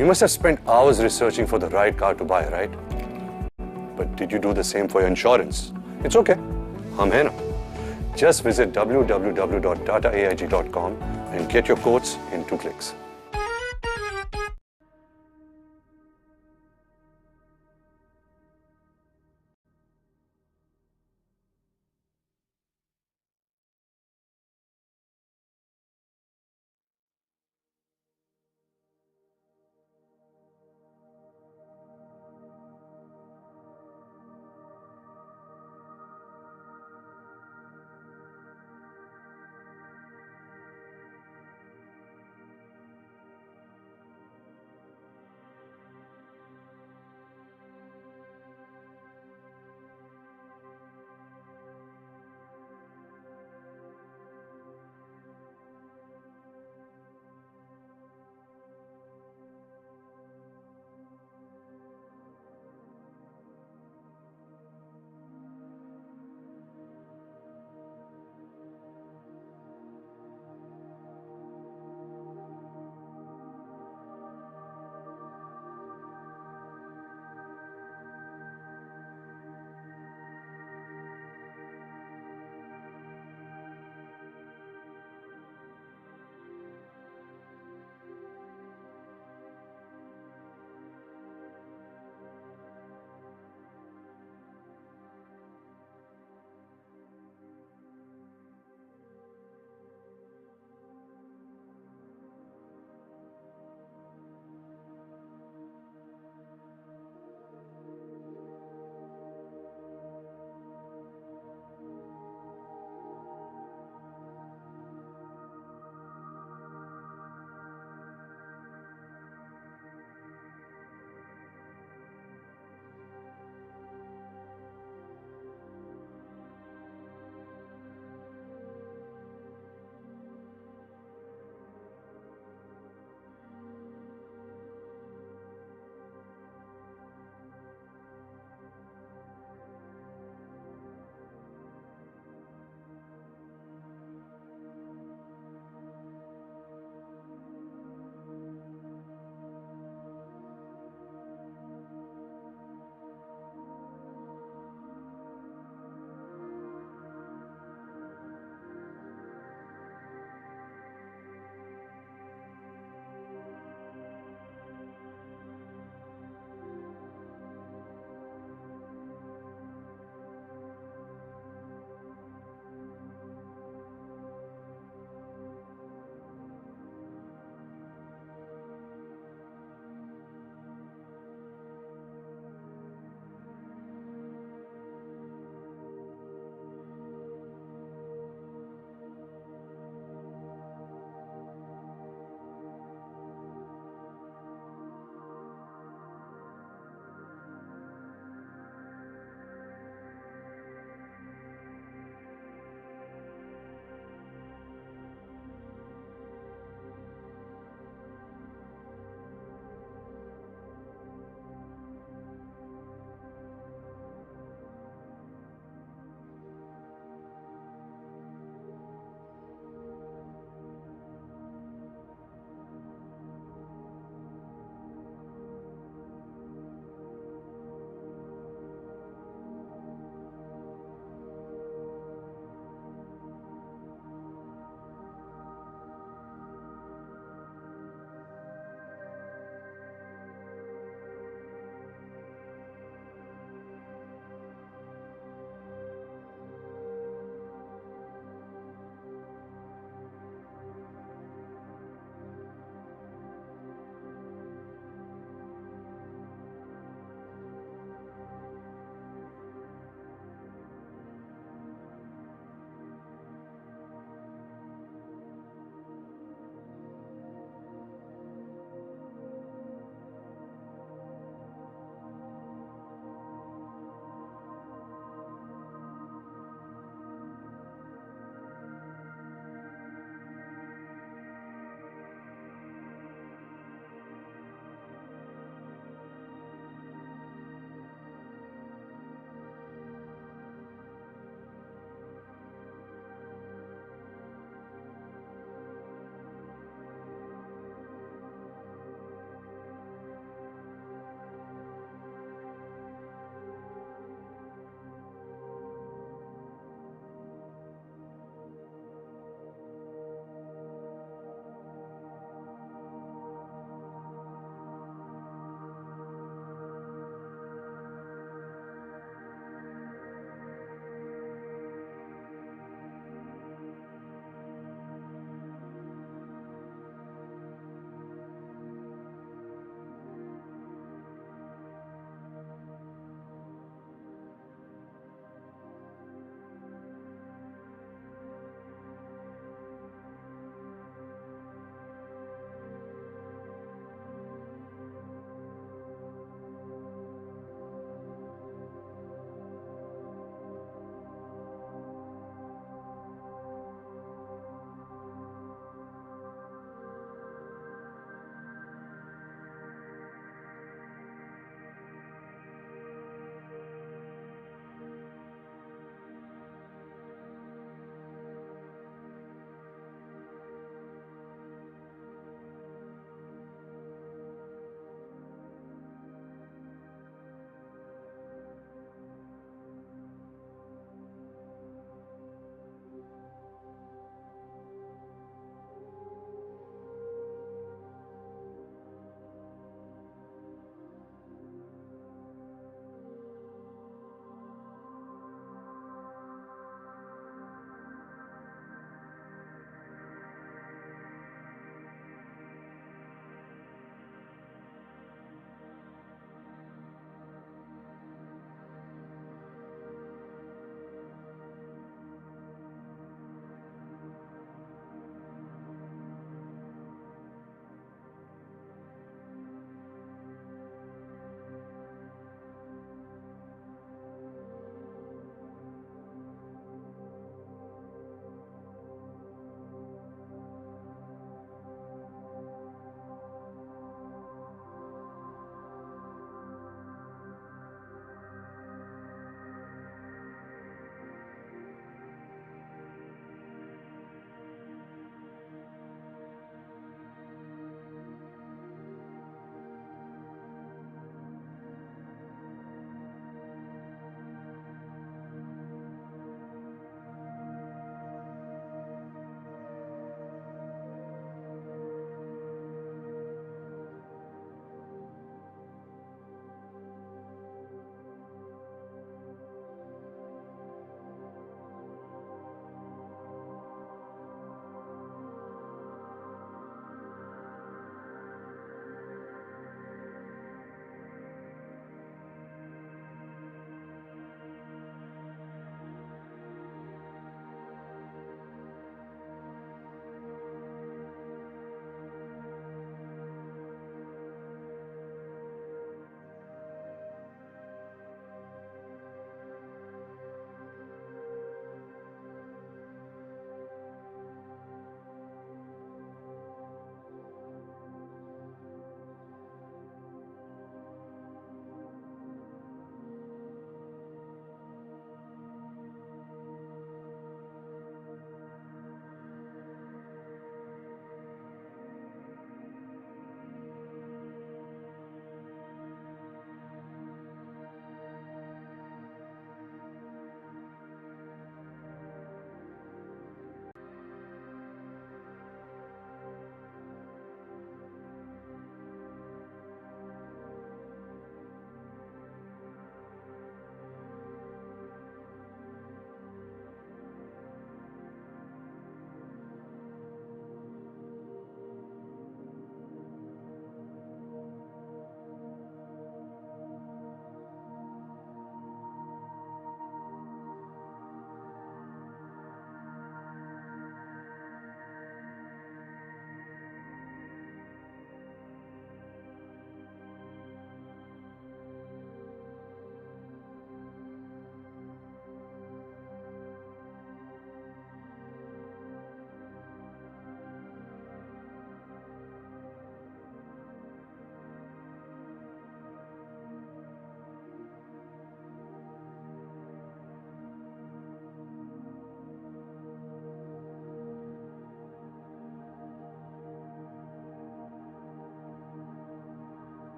You must have spent hours researching for the right car to buy, right? But did you do the same for your insurance? It's okay. हम हैं ना. Just visit www.dataaig.com and get your quotes in 2 clicks.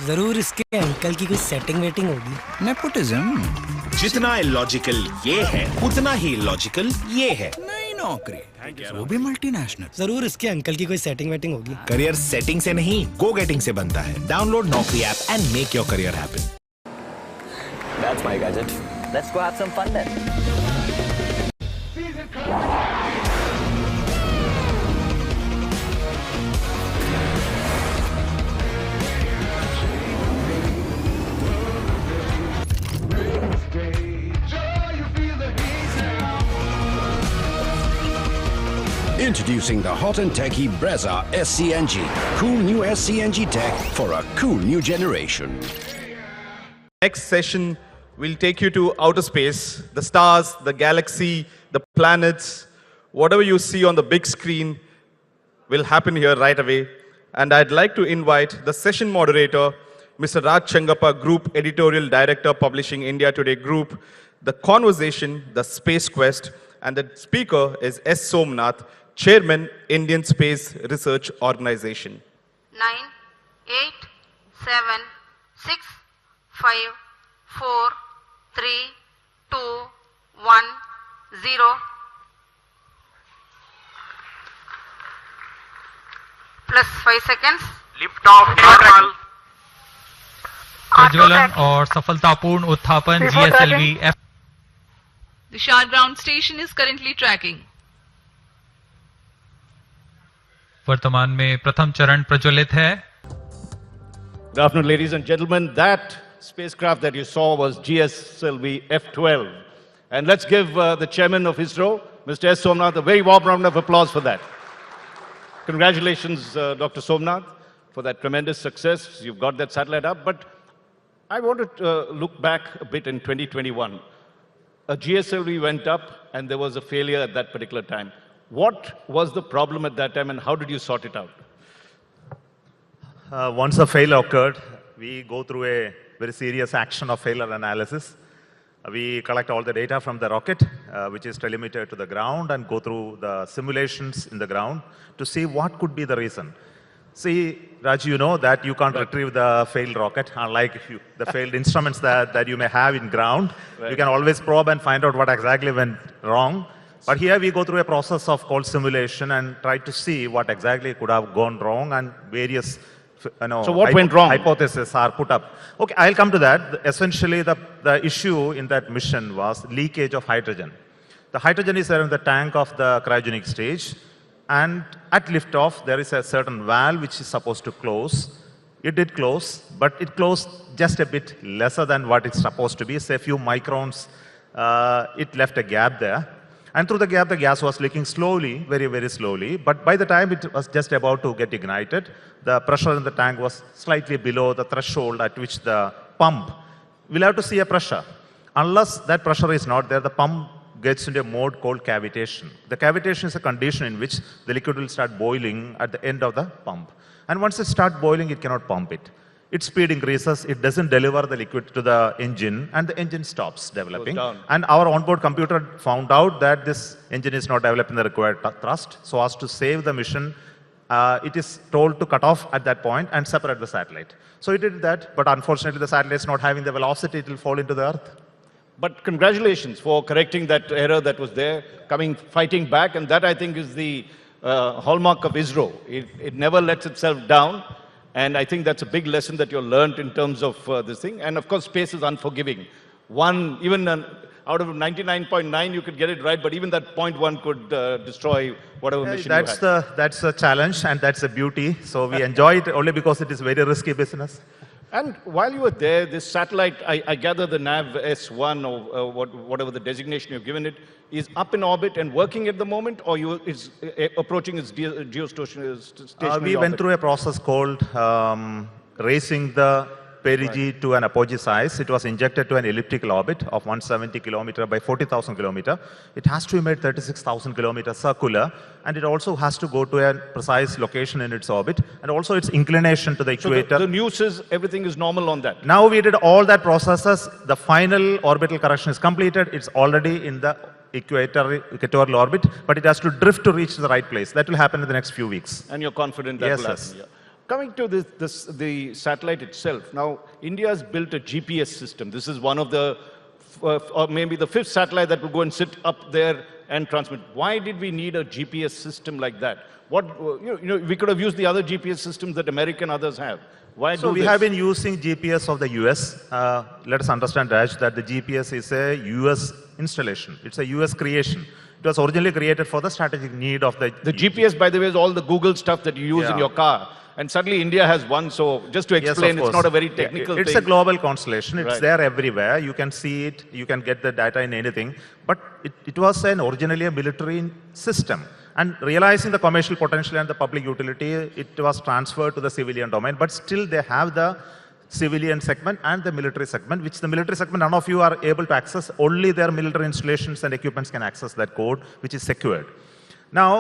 जरूर इसके uncle की कोई setting waiting होगी। Nepotism. जितना illogical ये है उतना ही इलॉजिकल ये है। नई नौकरी, वो भी मल्टीनेशनल। जरूर इसके अंकल की कोई सेटिंग वेटिंग होगी। करियर सेटिंग से नहीं, गो गेटिंग से बनता है। डाउनलोड नौकरी app and make your career happen. That's my gadget. Let's go have some fun then. Introducing the hot and techy Brezza SCNG. Cool new SCNG tech for a cool new generation. Next session will take you to outer space, the stars, the galaxy, the planets. Whatever you see on the big screen will happen here right away. And I'd like to invite the session moderator, Mr. Raj Changappa, Group Editorial Director, Publishing India Today Group, the conversation, the space quest, and the speaker is S. Somnath, Chairman, Indian Space Research Organization. 9, 8, 7, 6, 5, 4, 3, 2, 1, 0. Plus 5 seconds. Lift off normal. प्रज्वलन और सफलतापूर्ण उत्थापन GSLV F. The Shah ground station is currently tracking. वर्तमान में प्रथम चरण प्रज्वलित है। Good afternoon, ladies and gentlemen. That spacecraft that you saw was GSLV F-12. And let's give the chairman of Isro, Mr. S. Somnath, a very warm round of applause for that. Congratulations, Dr. Somnath, for that tremendous success. You've got that satellite up. But I wanted to look back a bit in 2021. A GSLV went up and there was a failure at that particular time. What was the problem at that time and how did you sort it out? Once a failure occurred, we go through a very serious action of failure analysis. We collect all the data from the rocket, which is telemetered to the ground, and go through the simulations in the ground to see what could be the reason. See, Raj, you know that you can't retrieve the failed rocket, unlike the failed instruments that you may have in ground. Right. You can always probe and find out what exactly went wrong. But here we go through a process of called simulation and try to see what exactly could have gone wrong, and various so what went wrong? Hypotheses are put up. Okay, I'll come to that. Essentially, the issue in that mission was leakage of hydrogen. The hydrogen is there in the tank of the cryogenic stage, and at liftoff, there is a certain valve which is supposed to close. It did close, but it closed just a bit lesser than what it's supposed to be, say a few microns. It left a gap there. And through the gap, the gas was leaking slowly, very, very slowly. But by the time it was just about to get ignited, the pressure in the tank was slightly below the threshold at which the pump will have to see a pressure. Unless that pressure is not there, the pump gets into a mode called cavitation. The cavitation is a condition in which the liquid will start boiling at the end of the pump. And once it starts boiling, it cannot pump it. Its speed increases, it doesn't deliver the liquid to the engine, and the engine stops developing. And our onboard computer found out that this engine is not developing the required thrust. So as to save the mission, it is told to cut off at that point and separate the satellite. So it did that, but unfortunately the satellite is not having the velocity, it will fall into the earth. But congratulations for correcting that error that was there, fighting back, and that I think is the hallmark of Isro. It never lets itself down. And I think that's a big lesson that you learned in terms of this thing. And of course, space is unforgiving. Even out of 99.9, you could get it right, but even that 0.1 could destroy whatever mission you had. That's the challenge, and that's the beauty. So we enjoy it only because it is very risky business. And while you were there, this satellite, I gather the NAV S1 or whatever the designation you've given it, is up in orbit and working at the moment, or is approaching its geostationary We went through a process called raising the perigee to an apogee size. It was injected to an elliptical orbit of 170 kilometer by 40,000 kilometer. It has to be made 36,000 kilometers circular, and it also has to go to a precise location in its orbit, and also its inclination to the equator. So the news is everything is normal on that. Now we did all that processes. The final orbital correction is completed. It's already in the equatorial orbit, but it has to drift to reach the right place. That will happen in the next few weeks. And you're confident that will happen? Yeah. Coming to the satellite itself. Now, India has built a GPS system. This is one of the, or maybe the fifth satellite that will go and sit up there and transmit. Why did we need a GPS system like that? What, we could have used the other GPS systems that American others have. Why So do we this? have been using GPS of the US. Let us understand, Raj, that the GPS is a US installation. It's a US creation. It was originally created for the strategic need of the GPS, by the way, is all the Google stuff that you use in your car. And suddenly India has one, so just to explain, Yes, it's not a very technical It's thing. a global constellation. It's Right. there everywhere. You can see it. You can get the data in anything. But it was originally a military system. And realizing the commercial potential and the public utility, it was transferred to the civilian domain. But still, they have the civilian segment and the military segment, which the military segment, none of you are able to access. Only their military installations and equipments can access that code, which is secured. Now,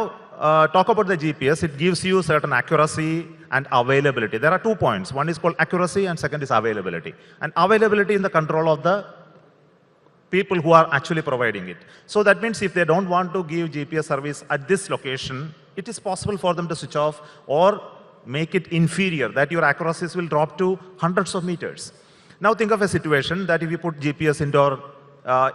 talk about the GPS. It gives you certain accuracy and availability. There are 2 points. One is called accuracy and second is availability. And availability in the control of the people who are actually providing it. So that means if they don't want to give GPS service at this location, it is possible for them to switch off or make it inferior, that your accuracies will drop to hundreds of meters. Now think of a situation that if you put GPS into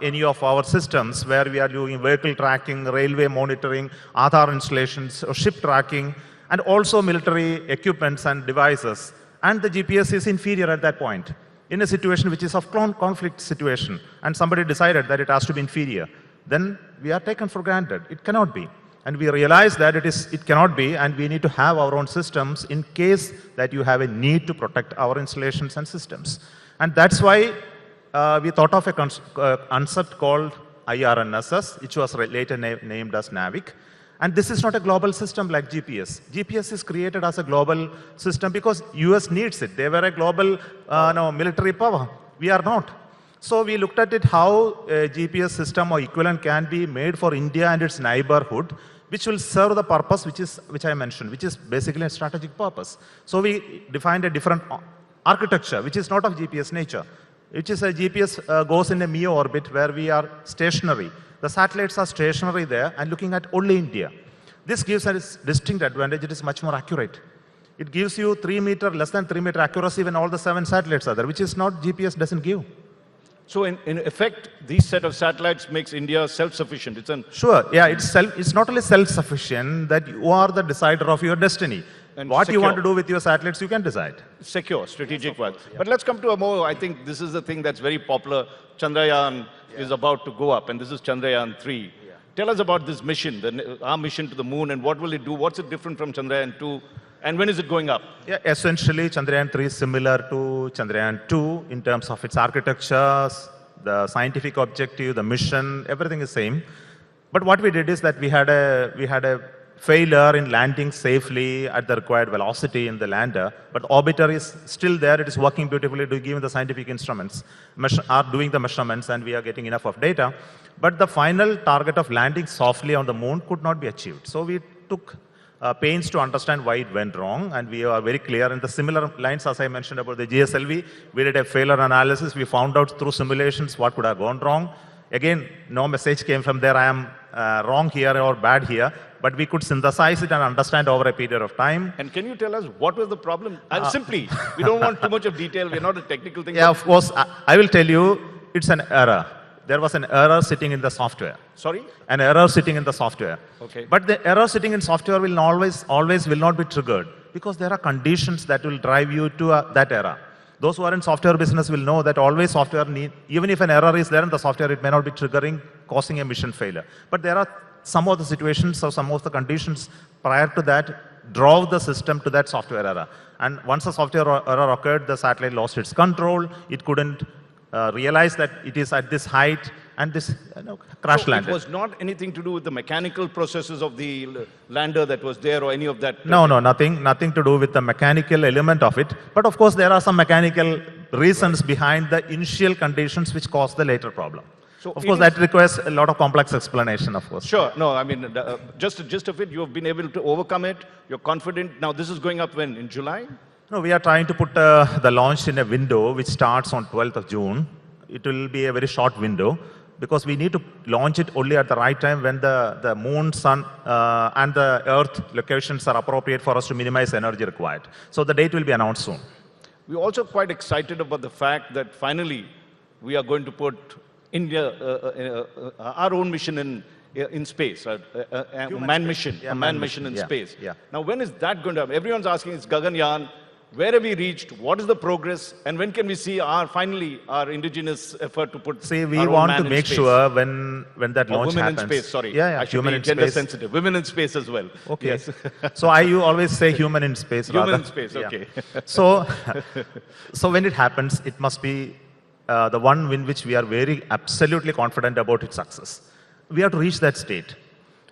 any of our systems where we are doing vehicle tracking, railway monitoring, Aadhaar installations, or ship tracking, and also military equipments and devices, and the GPS is inferior at that point. In a situation which is of conflict situation, and somebody decided that it has to be inferior, then we are taken for granted. It cannot be. And we realize that it cannot be, and we need to have our own systems in case that you have a need to protect our installations and systems. And that's why we thought of a concept called IRNSS, which was later named as NAVIC. And this is not a global system like GPS. GPS is created as a global system because US needs it. They were a global military power. We are not. So we looked at it how a GPS system or equivalent can be made for India and its neighborhood, which will serve the purpose which I mentioned, which is basically a strategic purpose. So we defined a different architecture, which is not of GPS nature. Which is a GPS goes in a MEO orbit where we are stationary. The satellites are stationary there and looking at only India. This gives us a distinct advantage. It is much more accurate. It gives you less than 3 meter accuracy when all the 7 satellites are there, which is not GPS doesn't give. So in effect, these set of satellites makes India self-sufficient. Sure, yeah, it's not only self-sufficient, that you are the decider of your destiny. And what you want to do with your satellites, you can decide. Secure, strategic one. But let's come to a more, I think this is the thing that's very popular. Chandrayaan is about to go up, and this is Chandrayaan-3. Tell us about this mission, our mission to the moon, and what will it do? What's it different from Chandrayaan-2? And when is it going up? Yeah, essentially, Chandrayaan-3 is similar to Chandrayaan-2 in terms of its architecture, the scientific objective, the mission, everything is same. But what we did is that we had a failure in landing safely at the required velocity in the lander, but orbiter is still there. It is working beautifully, giving the scientific instruments, are doing the measurements, and we are getting enough of data. But the final target of landing softly on the moon could not be achieved. So we took pains to understand why it went wrong, and we are very clear in the similar lines as I mentioned about the GSLV. We did a failure analysis. We found out through simulations what could have gone wrong. Again, no message came from there, I am wrong here or bad here, but we could synthesize it and understand over a period of time. And can you tell us what was the problem? Simply, we don't want too much of detail, we're not a technical thing. Yeah, of course, I will tell you, it's an error. There was an error sitting in the software. Sorry? An error sitting in the software. Okay. But the error sitting in software will always will not be triggered because there are conditions that will drive you to that error. Those who are in software business will know that always software even if an error is there in the software, it may not be triggering, causing a mission failure. But there are some of the situations or some of the conditions prior to that drove the system to that software error. And once a software error occurred, the satellite lost its control. It couldn't realize that it is at this height, and this crash landed. It was not anything to do with the mechanical processes of the lander that was there or any of that? No, nothing to do with the mechanical element of it. But of course, there are some mechanical reasons behind the initial conditions which caused the later problem. So of course, that requires a lot of complex explanation, of course. Sure. No, I mean, just of it, you have been able to overcome it. You're confident. Now, this is going up when? In July? No, we are trying to put the launch in a window which starts on 12th of June. It will be a very short window. because we need to launch it only at the right time when the moon, sun, and the earth locations are appropriate for us to minimize energy required. So the date will be announced soon. We're also quite excited about the fact that finally we are going to put India, our own mission in space, a manned mission, a manned mission in space. Yeah. Now, when is that going to happen? Everyone's asking, it's Gaganyaan. Where have we reached? What is the progress? And when can we see finally our indigenous effort to put See, we our own want man to in make space? sure when that launch women happens. in space, sorry. Yeah, I should human be in gender space. sensitive. Women in space as well. Okay. Yes. So you always say human in space. Human rather. in space, okay. Yeah. So when it happens, it must be the one in which we are very absolutely confident about its success. We have to reach that state.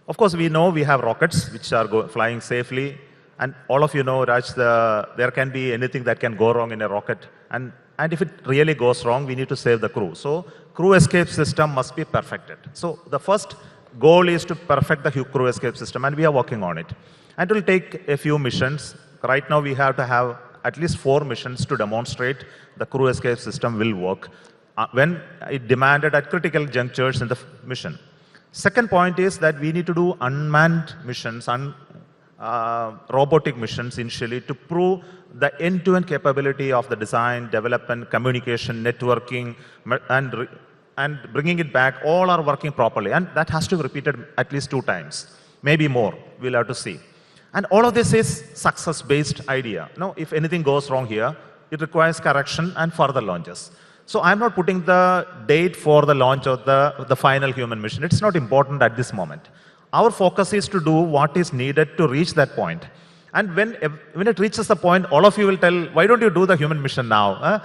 Of course, we know we have rockets which are flying safely. And all of you know, Raj, there can be anything that can go wrong in a rocket. And if it really goes wrong, we need to save the crew. So crew escape system must be perfected. So the first goal is to perfect the crew escape system, and we are working on it. And it will take a few missions. Right now, we have to have at least 4 missions to demonstrate the crew escape system will work when it demanded at critical junctures in the mission. Second point is that we need to do unmanned missions, robotic missions initially to prove the end-to-end capability of the design, development, communication, networking, and bringing it back, all are working properly. And that has to be repeated at least 2 times, maybe more. We'll have to see. And all of this is success-based idea. Now, if anything goes wrong here, it requires correction and further launches. So I'm not putting the date for the launch of the final human mission. It's not important at this moment. Our focus is to do what is needed to reach that point. And when it reaches the point, all of you will tell, why don't you do the human mission now?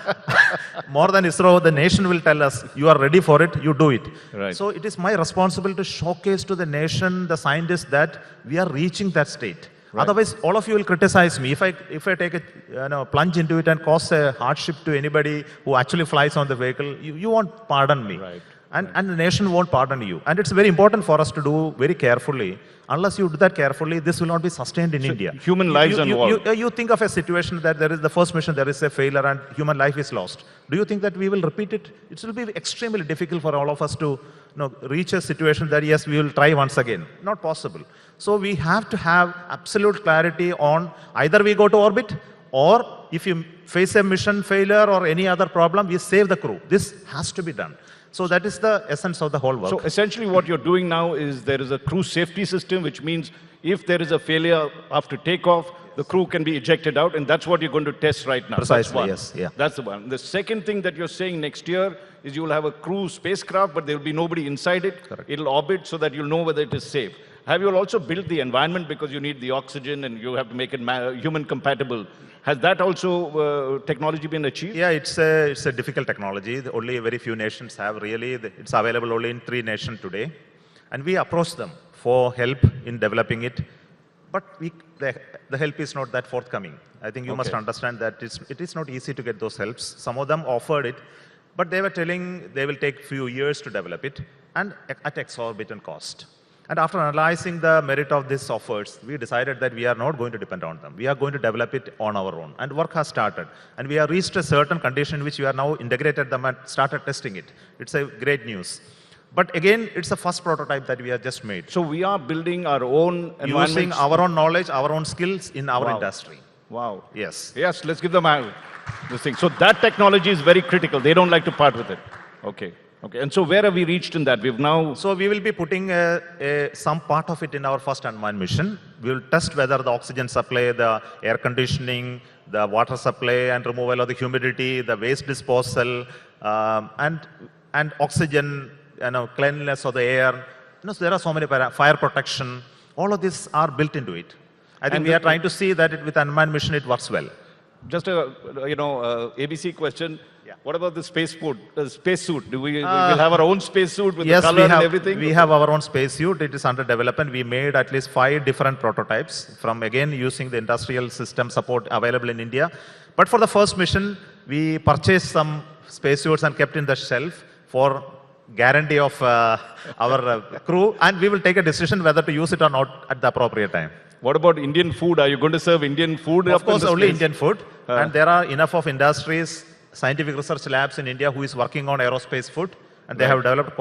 More than Isro, the nation will tell us, you are ready for it, you do it. Right. So it is my responsibility to showcase to the nation, the scientists, that we are reaching that state. Right. Otherwise, all of you will criticize me. If I take a plunge into it and cause a hardship to anybody who actually flies on the vehicle, you won't pardon me. Right. And the nation won't pardon you. And it's very important for us to do very carefully. Unless you do that carefully, this will not be sustained in India. Human lives involved. You think of a situation that there is the first mission, there is a failure and human life is lost. Do you think that we will repeat it? It will be extremely difficult for all of us to reach a situation that, yes, we will try once again. Not possible. So we have to have absolute clarity on either we go to orbit, or if you face a mission failure or any other problem, we save the crew. This has to be done. So that is the essence of the whole work. So essentially what you're doing now is there is a crew safety system, which means if there is a failure after takeoff, the crew can be ejected out, and that's what you're going to test right now. Precisely, that's one. yes. Yeah. That's the one. The second thing that you're saying next year is you will have a crew spacecraft, but there will be nobody inside it. Correct. It'll orbit so that you'll know whether it is safe. Have you also built the environment, because you need the oxygen and you have to make it human compatible? Has that also technology been achieved? Yeah, it's a difficult technology. Only very few nations have really. It's available only in 3 nations today. And we approach them for help in developing it. But the help is not that forthcoming. I think you must understand that it is not easy to get those helps. Some of them offered it, but they were telling they will take few years to develop it and at exorbitant cost. And after analyzing the merit of these offers, we decided that we are not going to depend on them. We are going to develop it on our own. And work has started. And we have reached a certain condition in which we are now integrated them and started testing it. It's a great news. But again, it's the first prototype that we have just made. So we are building our own environment. Using our own knowledge, our own skills in our industry. Wow. Yes. Yes, let's give them this thing. So that technology is very critical. They don't like to part with it. Okay. Okay. And so where have we reached in that? We've now... So we will be putting some part of it in our first unmanned mission. We will test whether the oxygen supply, the air conditioning, the water supply and removal of the humidity, the waste disposal, and oxygen, cleanliness of the air. So there are so many fire protection. All of these are built into it. I think we are trying to see that with unmanned mission it works well. Just a ABC question. Yeah. What about the spacesuit? Do we'll have our own spacesuit with the color and everything? We have our own spacesuit. It is under development. We made at least 5 different prototypes from, again, using the industrial system support available in India. But for the first mission, we purchased some spacesuits and kept in the shelf for guarantee of our crew. And we will take a decision whether to use it or not at the appropriate time. What about Indian food? Are you going to serve Indian food? Of course, only Indian food. And there are enough of industries, scientific research labs in India who is working on aerospace food. and they have developed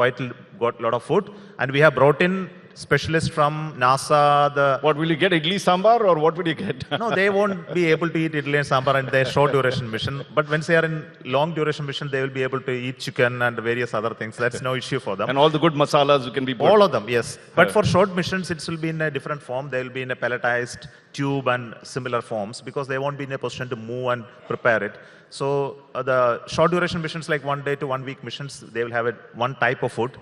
got a lot of food. And we have brought in specialists from NASA. What will you get? Idli sambar, or what will you get? No, they won't be able to eat idli and sambar in their short duration mission. But when they are in long duration mission, they will be able to eat chicken and various other things. That's no issue for them. And all the good masalas can be put. All of them, yes. But for short missions, it will be in a different form. They will be in a pelletized tube and similar forms because they won't be in a position to move and prepare it. So the short duration missions like 1 day to 1 week missions, they will have one type of food.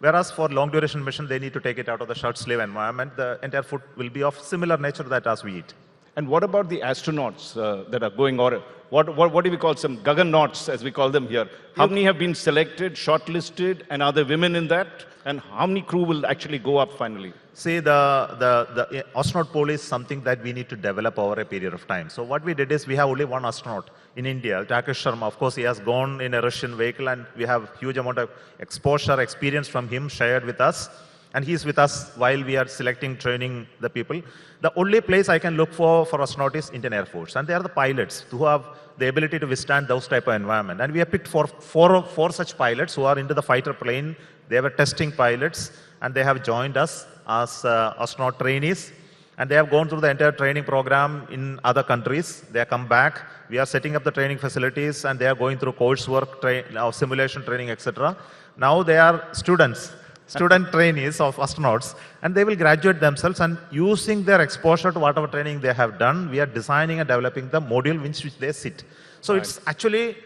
Whereas for long duration mission, they need to take it out of the short sleeve environment. The entire food will be of similar nature that as we eat. And what about the astronauts that are going, or what do we call some Gagannauts, as we call them here? How many have been selected, shortlisted, and are there women in that? And how many crew will actually go up finally? See, the astronaut pool is something that we need to develop over a period of time. So what we did is we have only one astronaut in India, Rakesh Sharma. Of course, he has gone in a Russian vehicle, and we have huge amount of exposure, experience from him shared with us. And he's with us while we are selecting, training the people. The only place I can look for astronaut is Indian Air Force. And they are the pilots who have the ability to withstand those type of environment. And we have picked four such pilots who are into the fighter plane. They were testing pilots, and they have joined us as astronaut trainees. And they have gone through the entire training program in other countries. They have come back. We are setting up the training facilities, and they are going through coursework, simulation training, etc. Now they are student trainees of astronauts, and they will graduate themselves, and using their exposure to whatever training they have done, we are designing and developing the module in which they sit. So it's actually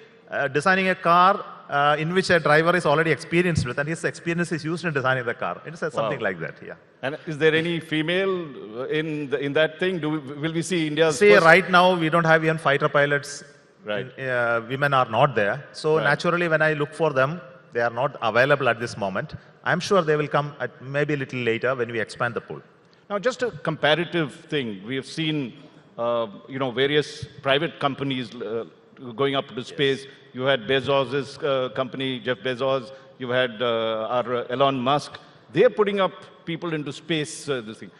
designing a car in which a driver is already experienced with, and his experience is used in designing the car. It's something like that, yeah. And is there any female in that thing? Will we see India's See, first? right now we don't have even fighter pilots. Right. Women are not there. So naturally, when I look for them, they are not available at this moment. I'm sure they will come at maybe a little later when we expand the pool. Now, just a comparative thing. We have seen, various private companies going up to space. You had Bezos's company, Jeff Bezos. You had our Elon Musk. They're putting up people into space. This thing.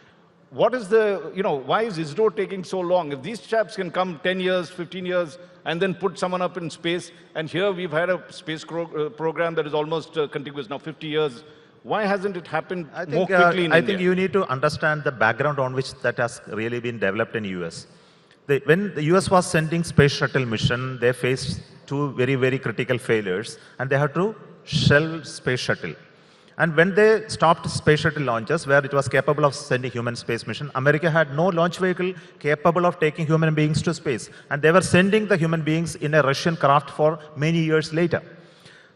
What is why is ISRO taking so long? If these chaps can come 10 years, 15 years, and then put someone up in space, and here we've had a space program that is almost contiguous now, 50 years. Why hasn't it happened more quickly in India? I think you need to understand the background on which that has really been developed in US. When the US was sending space shuttle mission, they faced two very, very critical failures, and they had to shelve space shuttle. And when they stopped space shuttle launches, where it was capable of sending human space mission, America had no launch vehicle capable of taking human beings to space. And they were sending the human beings in a Russian craft for many years later.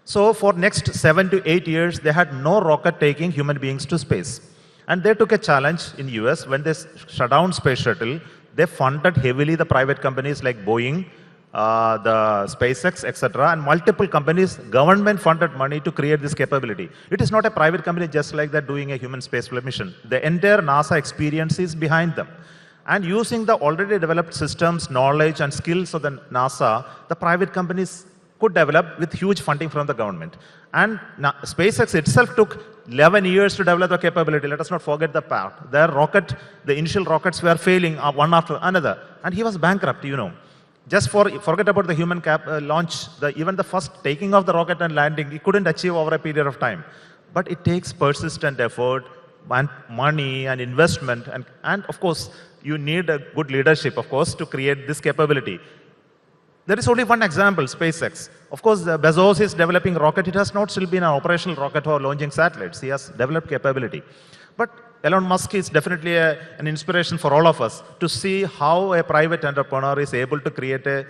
So for next 7 to 8 years, they had no rocket taking human beings to space. And they took a challenge in US when they shut down space shuttle. They funded heavily the private companies like Boeing, the SpaceX, etc., and multiple companies, government funded money to create this capability. It is not a private company just like that doing a human spaceflight mission. The entire NASA experience is behind them. And using the already developed systems, knowledge, and skills of the NASA, the private companies could develop with huge funding from the government. And SpaceX itself took 11 years to develop the capability. Let us not forget the part. Their rocket, the initial rockets were failing one after another. And he was bankrupt, Just forget about the human launch, even the first taking of the rocket and landing, he couldn't achieve over a period of time. But it takes persistent effort and money and investment. And of course, you need a good leadership, of course, to create this capability. There is only one example, SpaceX. Of course, Bezos is developing rocket. It has not still been an operational rocket or launching satellites. He has developed capability. But Elon Musk is definitely an inspiration for all of us to see how a private entrepreneur is able to create a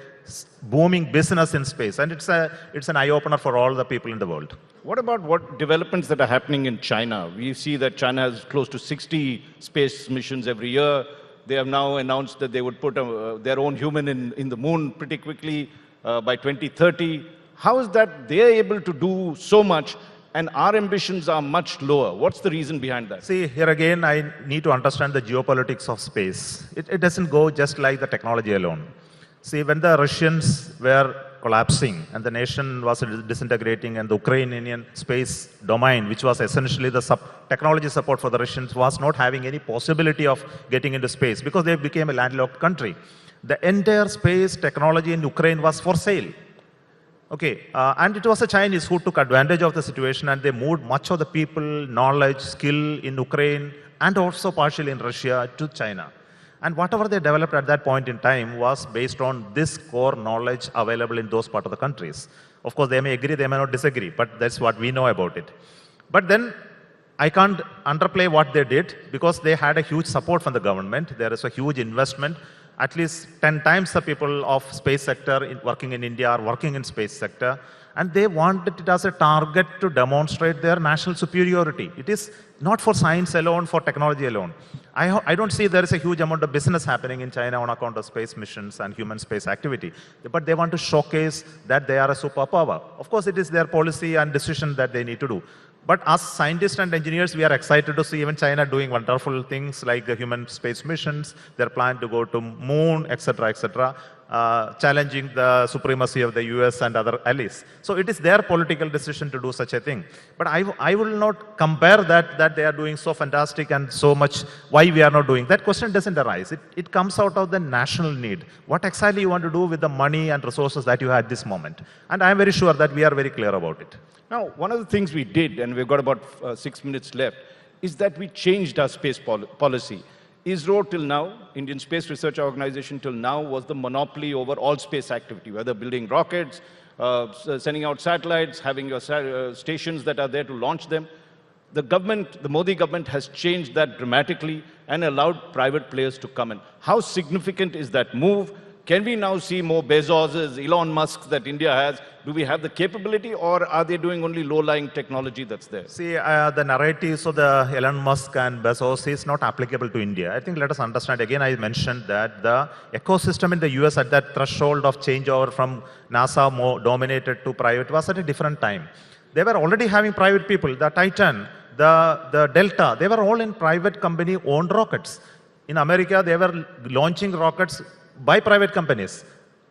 booming business in space. And it's an eye-opener for all the people in the world. What about developments that are happening in China? We see that China has close to 60 space missions every year. They have now announced that they would put their own human in the moon pretty quickly by 2030. How is that they're able to do so much and our ambitions are much lower? What's the reason behind that? See, here again, I need to understand the geopolitics of space. It doesn't go just like the technology alone. See, when the Russians were collapsing and the nation was disintegrating and the Ukrainian space domain, which was essentially the technology support for the Russians, was not having any possibility of getting into space because they became a landlocked country. The entire space technology in Ukraine was for sale. Okay, and it was the Chinese who took advantage of the situation and they moved much of the people, knowledge, skill in Ukraine and also partially in Russia to China. And whatever they developed at that point in time was based on this core knowledge available in those part of the countries. Of course, they may agree, they may not disagree, but that's what we know about it. But then I can't underplay what they did because they had a huge support from the government. There is a huge investment. At least 10 times the people of space sector working in India are working in space sector. And they wanted it as a target to demonstrate their national superiority. It is not for science alone, for technology alone. I don't see there is a huge amount of business happening in China on account of space missions and human space activity. But they want to showcase that they are a superpower. Of course, it is their policy and decision that they need to do. But as scientists and engineers, we are excited to see even China doing wonderful things like the human space missions, their plan to go to moon, etc., etc., challenging the supremacy of the US and other allies. So it is their political decision to do such a thing. But I will not compare that they are doing so fantastic and so much, why we are not doing. That question doesn't arise. It comes out of the national need. What exactly you want to do with the money and resources that you have at this moment? And I am very sure that we are very clear about it. Now, one of the things we did, and we've got about 6 minutes left, is that we changed our space policy. Isro till now, Indian Space Research Organization till now, was the monopoly over all space activity, whether building rockets, sending out satellites, having your stations that are there to launch them. The government, the Modi government has changed that dramatically and allowed private players to come in. How significant is that move? Can we now see more Bezoses, Elon Musks that India has? Do we have the capability, or are they doing only low-lying technology that's there? See, the narratives of the Elon Musk and Bezos is not applicable to India. I think let us understand, again, I mentioned that the ecosystem in the US at that threshold of changeover from NASA more dominated to private was at a different time. They were already having private people, the Titan, the Delta, they were all in private company-owned rockets. In America, they were launching rockets by private companies,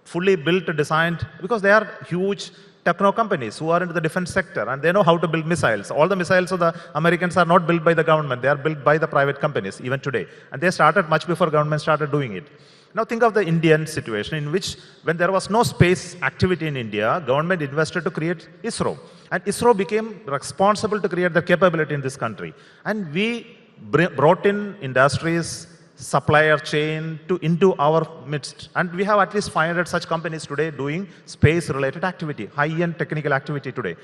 fully built, designed, because they are huge techno companies who are into the defense sector and they know how to build missiles. All the missiles of the Americans are not built by the government, they are built by the private companies, even today. And they started much before government started doing it. Now think of the Indian situation in which, when there was no space activity in India, government invested to create Isro. And Isro became responsible to create the capability in this country. And we brought in industries, supplier chain into our midst. And we have at least 500 such companies today doing space-related activity, high-end technical activity today.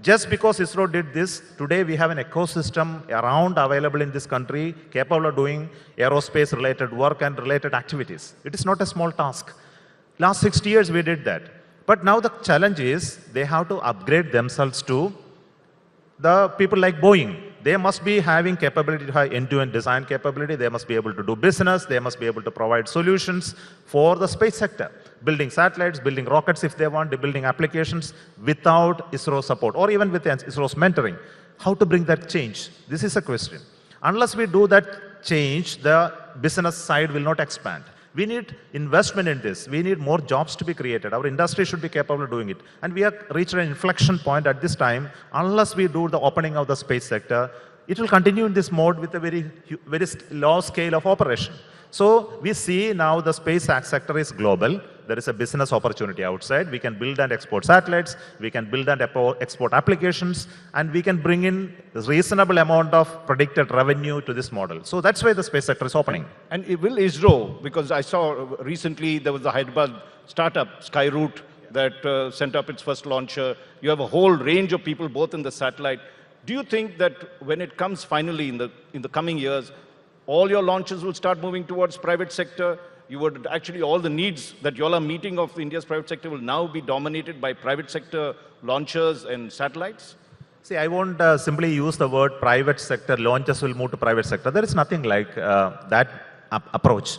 Just because Isro did this, today we have an ecosystem around available in this country capable of doing aerospace-related work and related activities. It is not a small task. Last 60 years we did that. But now the challenge is they have to upgrade themselves to the people like Boeing. They must be having capability to have end-to-end design capability. They must be able to do business. They must be able to provide solutions for the space sector. Building satellites, building rockets if they want, building applications without ISRO support or even with ISRO's mentoring. How to bring that change? This is a question. Unless we do that change, the business side will not expand. We need investment in this. We need more jobs to be created. Our industry should be capable of doing it. And we have reached an inflection point at this time. Unless we do the opening of the space sector, it will continue in this mode with a very low scale of operation. So we see now the space sector is global. There is a business opportunity outside. We can build and export satellites. We can build and export applications. And we can bring in a reasonable amount of predicted revenue to this model. So that's why the space sector is opening. And will Isro, because I saw recently there was the Hyderabad startup, Skyroot, that sent up its first launcher. You have a whole range of people both in the satellite. Do you think that when it comes finally in the coming years, all your launches will start moving towards private sector? You would actually, all the needs that you all are meeting of India's private sector will now be dominated by private sector launchers and satellites? See, I won't simply use the word private sector, launches will move to private sector. There is nothing like that approach.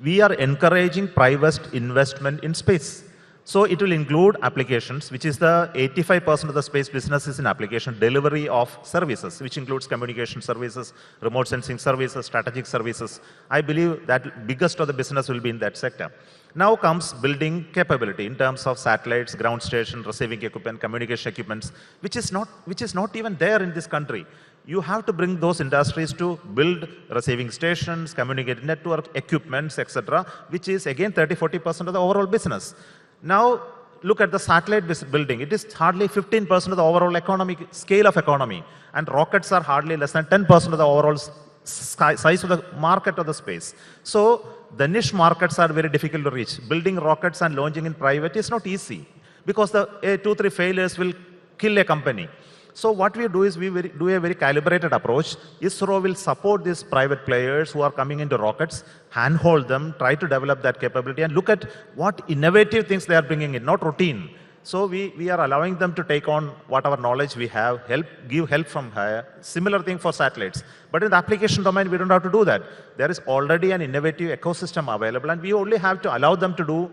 We are encouraging private investment in space. So it will include applications, which is the 85% of the space business is in application delivery of services, which includes communication services, remote sensing services, strategic services. I believe that biggest of the business will be in that sector. Now comes building capability in terms of satellites, ground station, receiving equipment, communication equipments, which is not even there in this country. You have to bring those industries to build receiving stations, communicating network, equipments, etc., which is again 30-40% of the overall business. Now, look at the satellite building. It is hardly 15% of the overall economic scale of economy. And rockets are hardly less than 10% of the overall size of the market of the space. So the niche markets are very difficult to reach. Building rockets and launching in private is not easy because the 2-3 failures will kill a company. So what we do is we do a very calibrated approach. ISRO will support these private players who are coming into rockets, handhold them, try to develop that capability and look at what innovative things they are bringing in, not routine. So we are allowing them to take on whatever knowledge we have, give help from higher. Similar thing for satellites. But in the application domain, we don't have to do that. There is already an innovative ecosystem available and we only have to allow them to do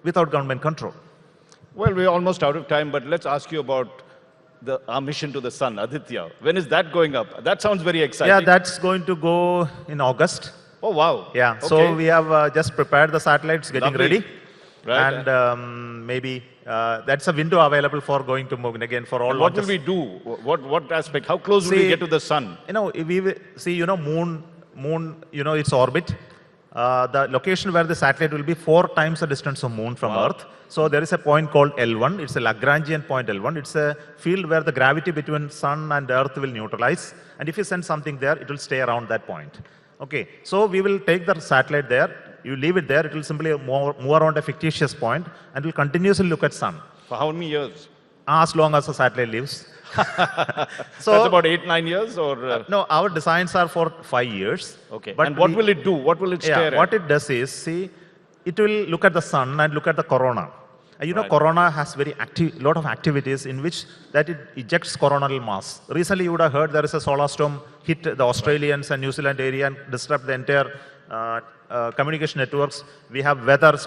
without government control. Well, we're almost out of time, but let's ask you about our mission to the sun, Aditya. When is that going up? That sounds very exciting. Yeah, that's going to go in August. Oh, wow. Yeah, okay. So we have just prepared the satellites, getting Lovely. ready. Right. And maybe that's a window available for going to moon again for all and what launches. will we do? What aspect? How close will we get to the sun? You know, moon, its orbit. The location where the satellite will be 4 times the distance of moon from Earth. So there is a point called L1. It's a Lagrangian point L1. It's a field where the gravity between sun and Earth will neutralize. And if you send something there, it will stay around that point. Okay, so we will take the satellite there. You leave it there, it will simply move around a fictitious point and will continuously look at sun. For how many years? As long as the satellite lives. So that's about 8-9 years, or no? Our designs are for 5 years. Okay. But and what will it do? What will it stare at? What it does is, see, it will look at the sun and look at the corona. And you know, corona has lot of activities in which that it ejects coronal mass. Recently, you would have heard there is a solar storm hit the Australians and New Zealand area and disrupt the entire communication networks. We have weather,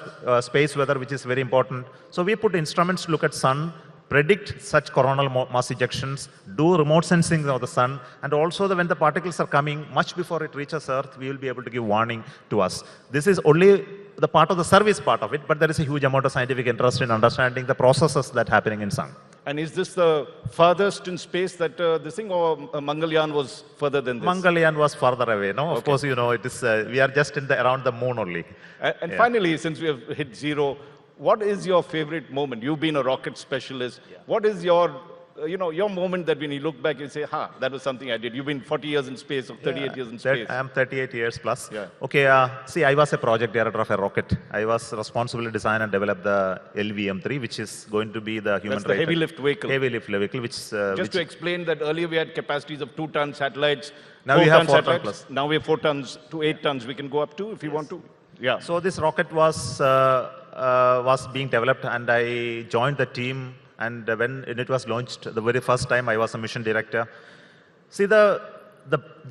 space weather, which is very important. So we put instruments to look at sun, predict such coronal mass ejections, do remote sensing of the sun, and also when the particles are coming, much before it reaches Earth, we will be able to give warning to us. This is only the part of the service part of it, but there is a huge amount of scientific interest in understanding the processes that are happening in sun. And is this the farthest in space that this thing, or Mangalyaan was further than this? Mangalyaan was further away, no? Of course, you know, it is, we are just around the moon only. And finally, since we have hit zero, what is your favorite moment? You've been a rocket specialist. Yeah. What is your, your moment that when you look back, you say, that was something I did. You've been 40 years in space, or 38 years in space. I am 38 years plus. Yeah. Okay, see, I was a project director of a rocket. I was responsible to design and develop the LVM-3, which is going to be the human heavy lift vehicle. Heavy lift vehicle, which... Just to explain that earlier we had capacities of 2-ton satellites. Now we have 4 ton plus. Now we have 4 tons to 8 tons. We can go up to if you want to. Yeah. So this rocket was being developed and I joined the team, and when it was launched the very first time, I was a mission director. See, the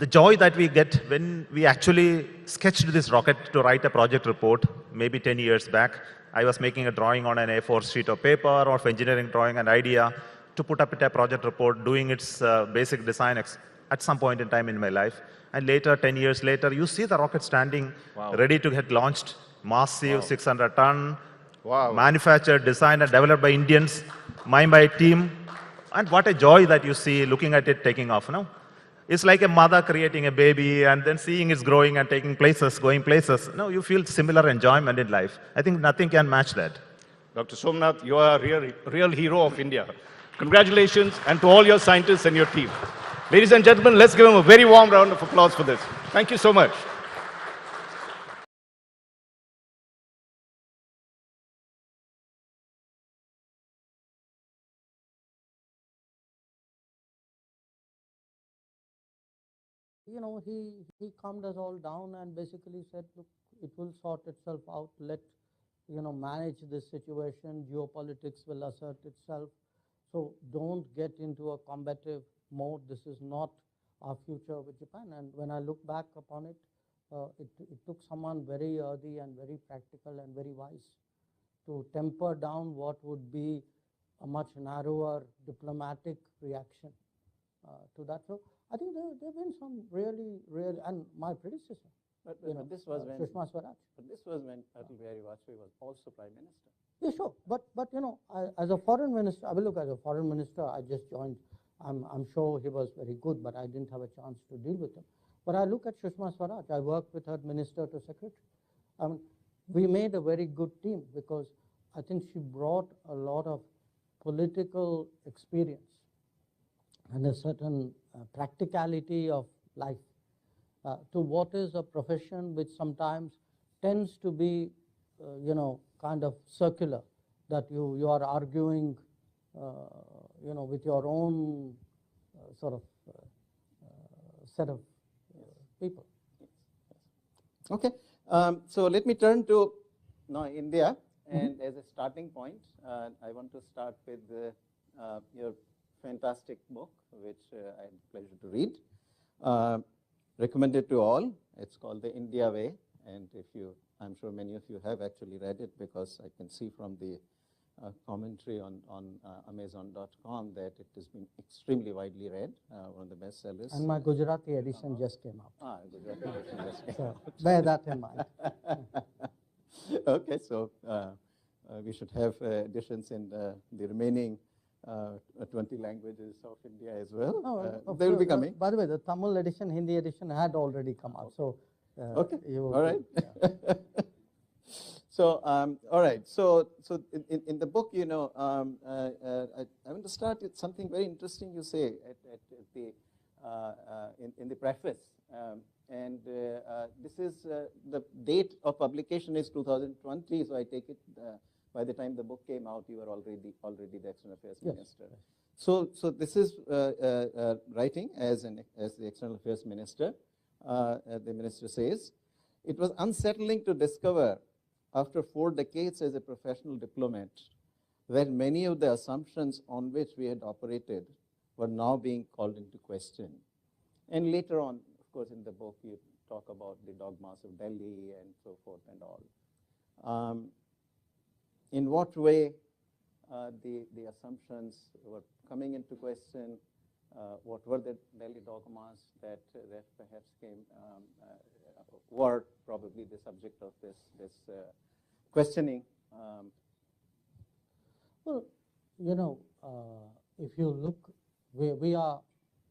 joy that we get when we actually sketched this rocket to write a project report, maybe 10 years back. I was making a drawing on an A4 sheet of paper or of engineering drawing, an idea to put up a project report, doing its basic design at some point in time in my life. And later, 10 years later, you see the rocket standing, ready to get launched, massive 600-ton, manufactured, designed and developed by Indians, mine by a team. And what a joy that you see looking at it taking off, no? It's like a mother creating a baby and then seeing it growing and taking places, going places. No, you feel similar enjoyment in life. I think nothing can match that. Dr. Somnath, you are a real hero of India. Congratulations, and to all your scientists and your team. Ladies and gentlemen, let's give them a very warm round of applause for this. Thank you so much. You know, he calmed us all down and basically said, look, it will sort itself out. Let, manage this situation. Geopolitics will assert itself. So don't get into a combative mode. This is not our future with Japan. And when I look back upon it, it took someone very earthy and very practical and very wise to temper down what would be a much narrower diplomatic reaction to that. So I think there have been some really, and my predecessor, this was when Sushma Swaraj. But this was when Atal Bihari Vajpayee was also Prime Minister. Yeah, sure. But as a foreign minister, I will look, as a foreign minister, I just joined. I'm sure he was very good, but I didn't have a chance to deal with him. But I look at Sushma Swaraj. I worked with her minister to secretary. We made a very good team because I think she brought a lot of political experience and a certain practicality of life to what is a profession which sometimes tends to be, kind of circular, that you are arguing, with your own sort of set of people. Okay, so let me turn to now India, and as a starting point, I want to start with your fantastic book, which I had the pleasure to read. Recommended to all. It's called The India Way, and I'm sure many of you have actually read it, because I can see from the commentary on Amazon.com that it has been extremely widely read, one of the bestsellers. And my Gujarati edition just came out. Gujarati edition just came so out. bear that in mind. Okay, so we should have editions in the remaining 20 languages of India as well. No, they will be coming. By the way, the Tamil edition, Hindi edition had already come out. So okay, all right. So, all right. So in the book, I want to start with something very interesting you say in the preface, and this is the date of publication is 2020. So I take it by the time the book came out, you were already the External Affairs Minister. So this is writing as the External Affairs Minister. The minister says, "It was unsettling to discover, after 4 decades as a professional diplomat, that many of the assumptions on which we had operated were now being called into question." And later on, of course, in the book, you talk about the dogmas of Delhi and so forth and all. In what way the assumptions were coming into question? What were the Delhi dogmas that perhaps were probably the subject of this questioning? Well, if you look, we are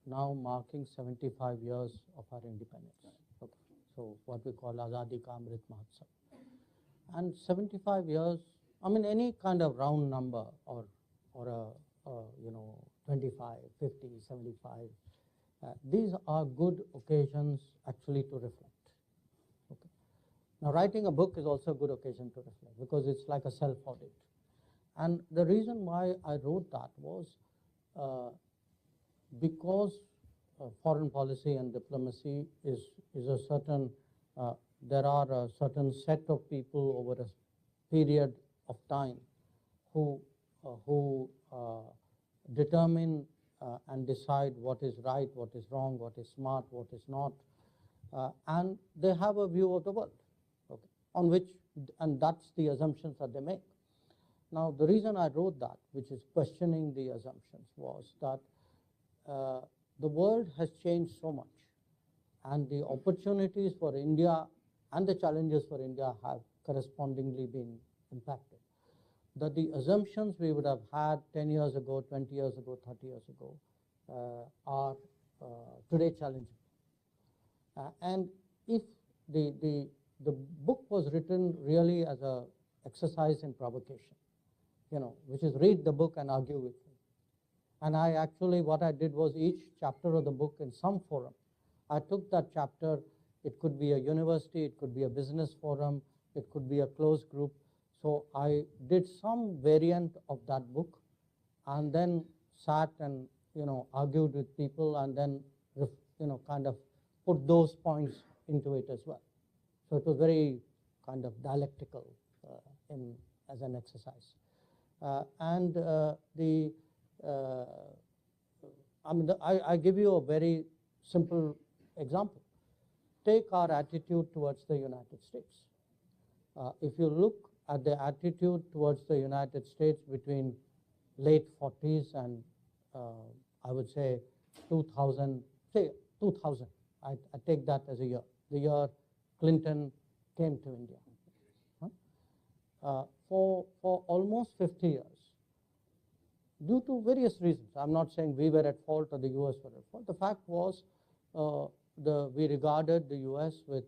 now marking 75 years of our independence. Okay. So what we call Azadi Ka Amrit Mahotsav. And 75 years, I mean, any kind of round number or a 25, 50, 75, these are good occasions actually to reflect. Okay. Now, writing a book is also a good occasion to reflect, because it's like a self-audit. And the reason why I wrote that was because foreign policy and diplomacy is a certain, there are a certain set of people over a period of time who determine and decide what is right, what is wrong, what is smart, what is not, and they have a view of the world, okay, on which, and that's the assumptions that they make. Now, the reason I wrote that, which is questioning the assumptions, was that the world has changed so much, and the opportunities for India and the challenges for India have correspondingly been impacted. That the assumptions we would have had 10 years ago, 20 years ago, 30 years ago are today challenging. And if the book was written really as an exercise in provocation, which is read the book and argue with me. And I actually, what I did was each chapter of the book in some forum, I took that chapter, it could be a university, it could be a business forum, it could be a closed group. So I did some variant of that book and then sat and, argued with people and then, kind of put those points into it as well. So it was very kind of dialectical as an exercise. I give you a very simple example. Take our attitude towards the United States. If you look at the attitude towards the United States between late 40s and I would say 2000, I take that as a year, the year Clinton came to India. For almost 50 years, due to various reasons. I'm not saying we were at fault or the US were at fault. The fact was we regarded the US with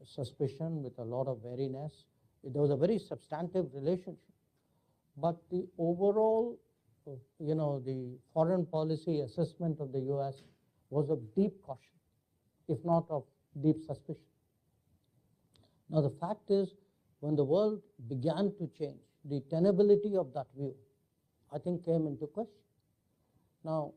suspicion, with a lot of wariness. There was a very substantive relationship. but the overall, the foreign policy assessment of the US was of deep caution, if not of deep suspicion. Now, the fact is, when the world began to change, the tenability of that view, I think, came into question. Now,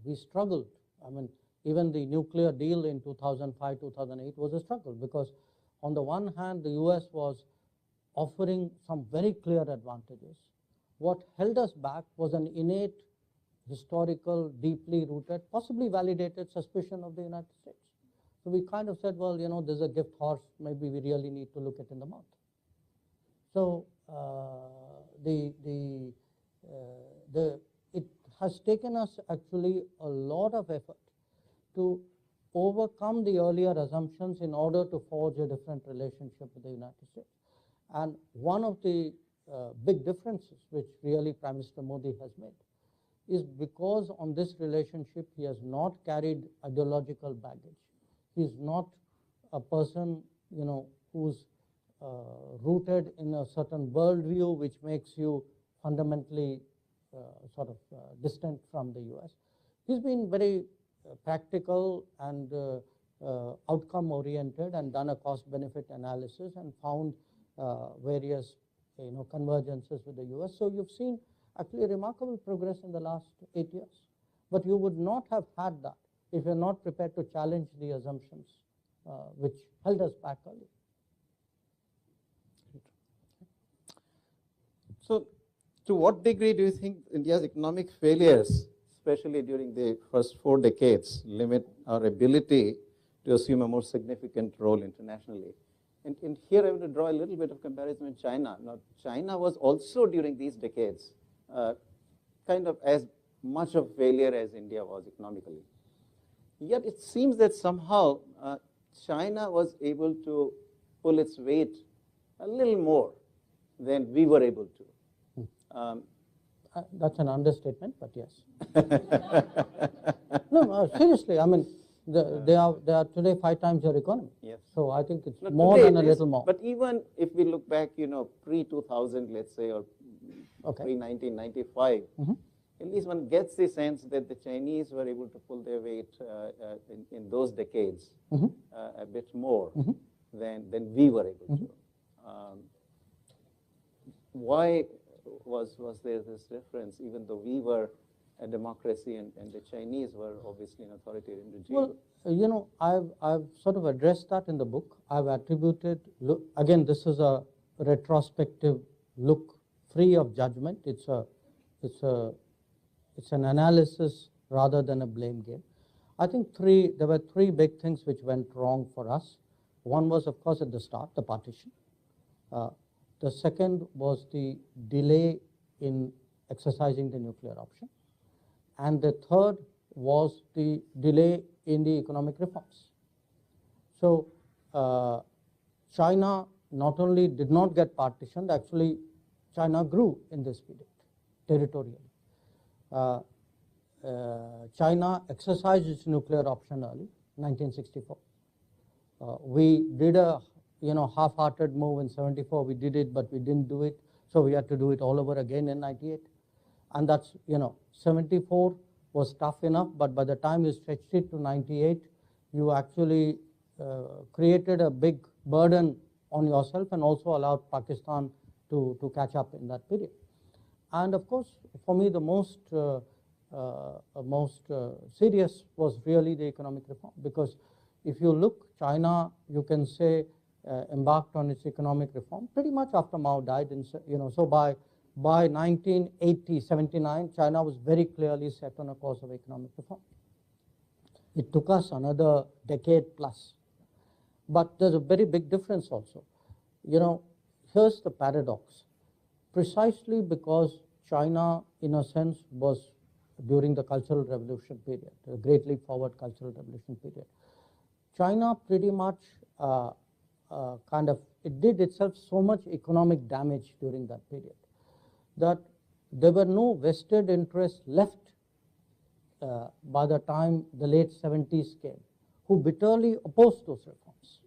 we struggled. I mean, even the nuclear deal in 2005, 2008 was a struggle because on the one hand, the US was offering some very clear advantages. What held us back was an innate, historical, deeply rooted, possibly validated suspicion of the United States. So we kind of said, well, there's a gift horse, maybe we really need to look it in the mouth. So it has taken us actually a lot of effort to overcome the earlier assumptions in order to forge a different relationship with the United States. And one of the big differences which really Prime Minister Modi has made is because on this relationship he has not carried ideological baggage. He is not a person, who's rooted in a certain worldview which makes you fundamentally distant from the US. He's been very practical and outcome oriented and done a cost benefit analysis and found various convergences with the US. So you've seen actually remarkable progress in the last 8 years. But you would not have had that if you're not prepared to challenge the assumptions which held us back earlier. So, to what degree do you think India's economic failures, especially during the first 4 decades, limit our ability to assume a more significant role internationally? And here I want to draw a little bit of comparison with China. Now, China was also during these decades kind of as much of failure as India was economically. Yet it seems that somehow China was able to pull its weight a little more than we were able to. That's an understatement, but yes. No, seriously, I mean, they are today 5 times your economy. Yes. So I think it's Now, more than a little more. But even if we look back, pre-2000, let's say, or pre-1995, at least one gets the sense that the Chinese were able to pull their weight in those decades a bit more than we were able to. Why was there this difference, even though we were a democracy and the Chinese were obviously an authoritarian regime? Well, I've sort of addressed that in the book. I've attributed, again, this is a retrospective look free of judgment. It's an analysis rather than a blame game. I think there were 3 big things which went wrong for us. One was, of course, at the start, the partition. The second was the delay in exercising the nuclear option. And the third was the delay in the economic reforms. So China not only did not get partitioned, actually China grew in this period territorially. China exercised its nuclear option early, 1964. We did a half-hearted move in 74. We did it, but we didn't do it. So we had to do it all over again in 98. And that's, 74 was tough enough, but by the time you stretched it to 98, you actually created a big burden on yourself and also allowed Pakistan to catch up in that period. And of course, for me, the most serious was really the economic reform, because if you look, China, you can say, embarked on its economic reform pretty much after Mao died. So by 1980, 79, China was very clearly set on a course of economic reform. It took us another decade plus. But there's a very big difference also. Here's the paradox. Precisely because China, in a sense, was during the Cultural Revolution period, the Great Leap Forward Cultural Revolution period, China pretty much it did itself so much economic damage during that period that there were no vested interests left by the time the late 70s came, who bitterly opposed those reforms.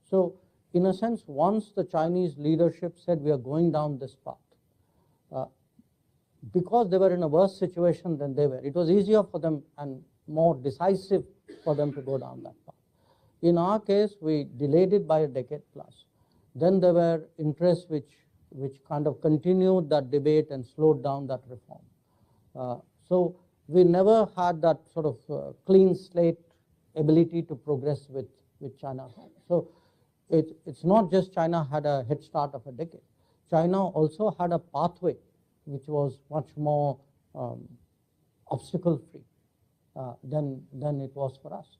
So in a sense, once the Chinese leadership said we are going down this path, because they were in a worse situation than they were, it was easier for them and more decisive for them to go down that path. In our case, we delayed it by a decade plus. Then there were interests which kind of continued that debate and slowed down that reform. So we never had that sort of clean slate ability to progress with China. So it's not just China had a head start of a decade. China also had a pathway which was much more obstacle-free than it was for us.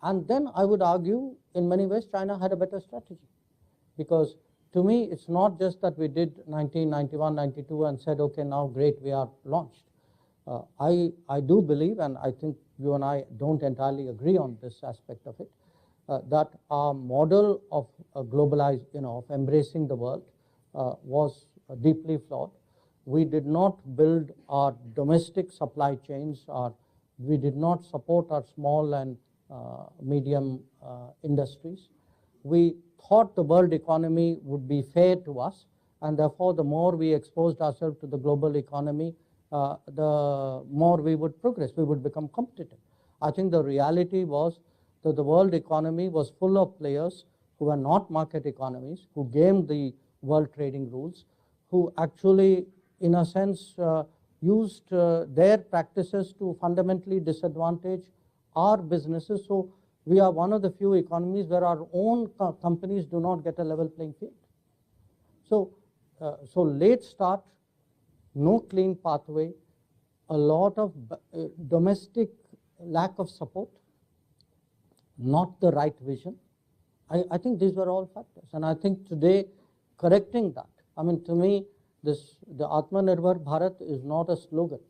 And then I would argue, in many ways, China had a better strategy. Because to me, it's not just that we did 1991, 92 and said, okay, now great, we are launched. I do believe, and I think you and I don't entirely agree on this aspect of it, that our model of globalized, of embracing the world was deeply flawed. We did not build our domestic supply chains, we did not support our small and medium industries. We thought the world economy would be fair to us, and therefore the more we exposed ourselves to the global economy, the more we would progress, we would become competitive. I think the reality was that the world economy was full of players who were not market economies, who gamed the world trading rules, who actually, in a sense, used their practices to fundamentally disadvantage our businesses. So we are one of the few economies where our own companies do not get a level playing field. So late start, no clean pathway, a lot of domestic lack of support, not the right vision. I think these were all factors. And I think today, correcting that, I mean, to me, the Atmanirbhar Bharat is not a slogan.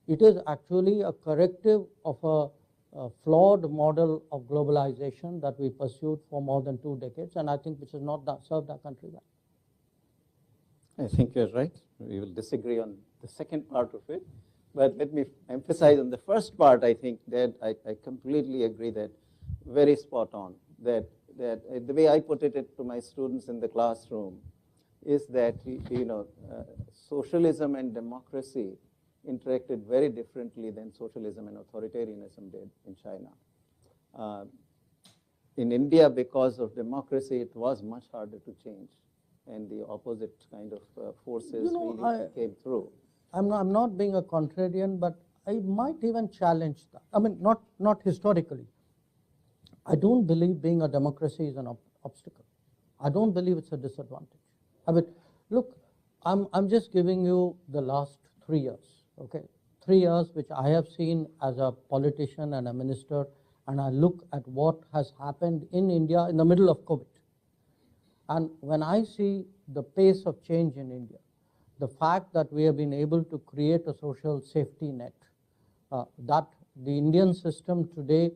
It is actually a corrective of a flawed model of globalization that we pursued for more than 2 decades, and I think which has not served our country well. I think you're right. We will disagree on the second part of it. But let me emphasize on the first part. I think that I completely agree that very spot on. That the way I put it to my students in the classroom is that, socialism and democracy interacted very differently than socialism and authoritarianism did in China. In India, because of democracy, it was much harder to change, and the opposite kind of forces really came through. I'm not being a contrarian, but I might even challenge that. I mean, not historically. I don't believe being a democracy is an obstacle. I don't believe it's a disadvantage. I mean, look, I'm just giving you the last 3 years, okay? 3 years which I have seen as a politician and a minister, and I look at what has happened in India in the middle of COVID. And when I see the pace of change in India, the fact that we have been able to create a social safety net, that the Indian system today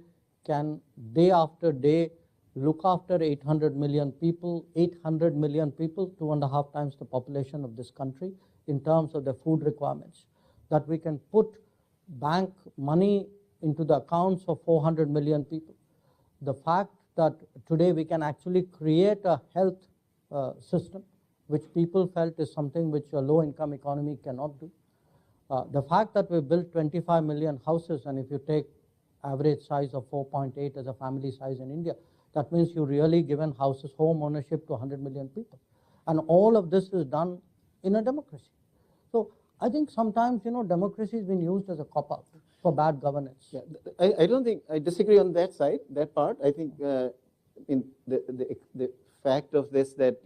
can day after day look after 800 million people, 2.5 times the population of this country in terms of their food requirements, that we can put bank money into the accounts of 400 million people. The fact that today we can actually create a health system which people felt is something which a low-income economy cannot do. The fact that we built 25 million houses, and if you take average size of 4.8 as a family size in India, that means you really given houses, home ownership to 100 million people. And all of this is done in a democracy. So I think sometimes, democracy has been used as a cop-out for bad governance. Yeah, I don't think, I disagree on that side, that part. I think in the fact of this that,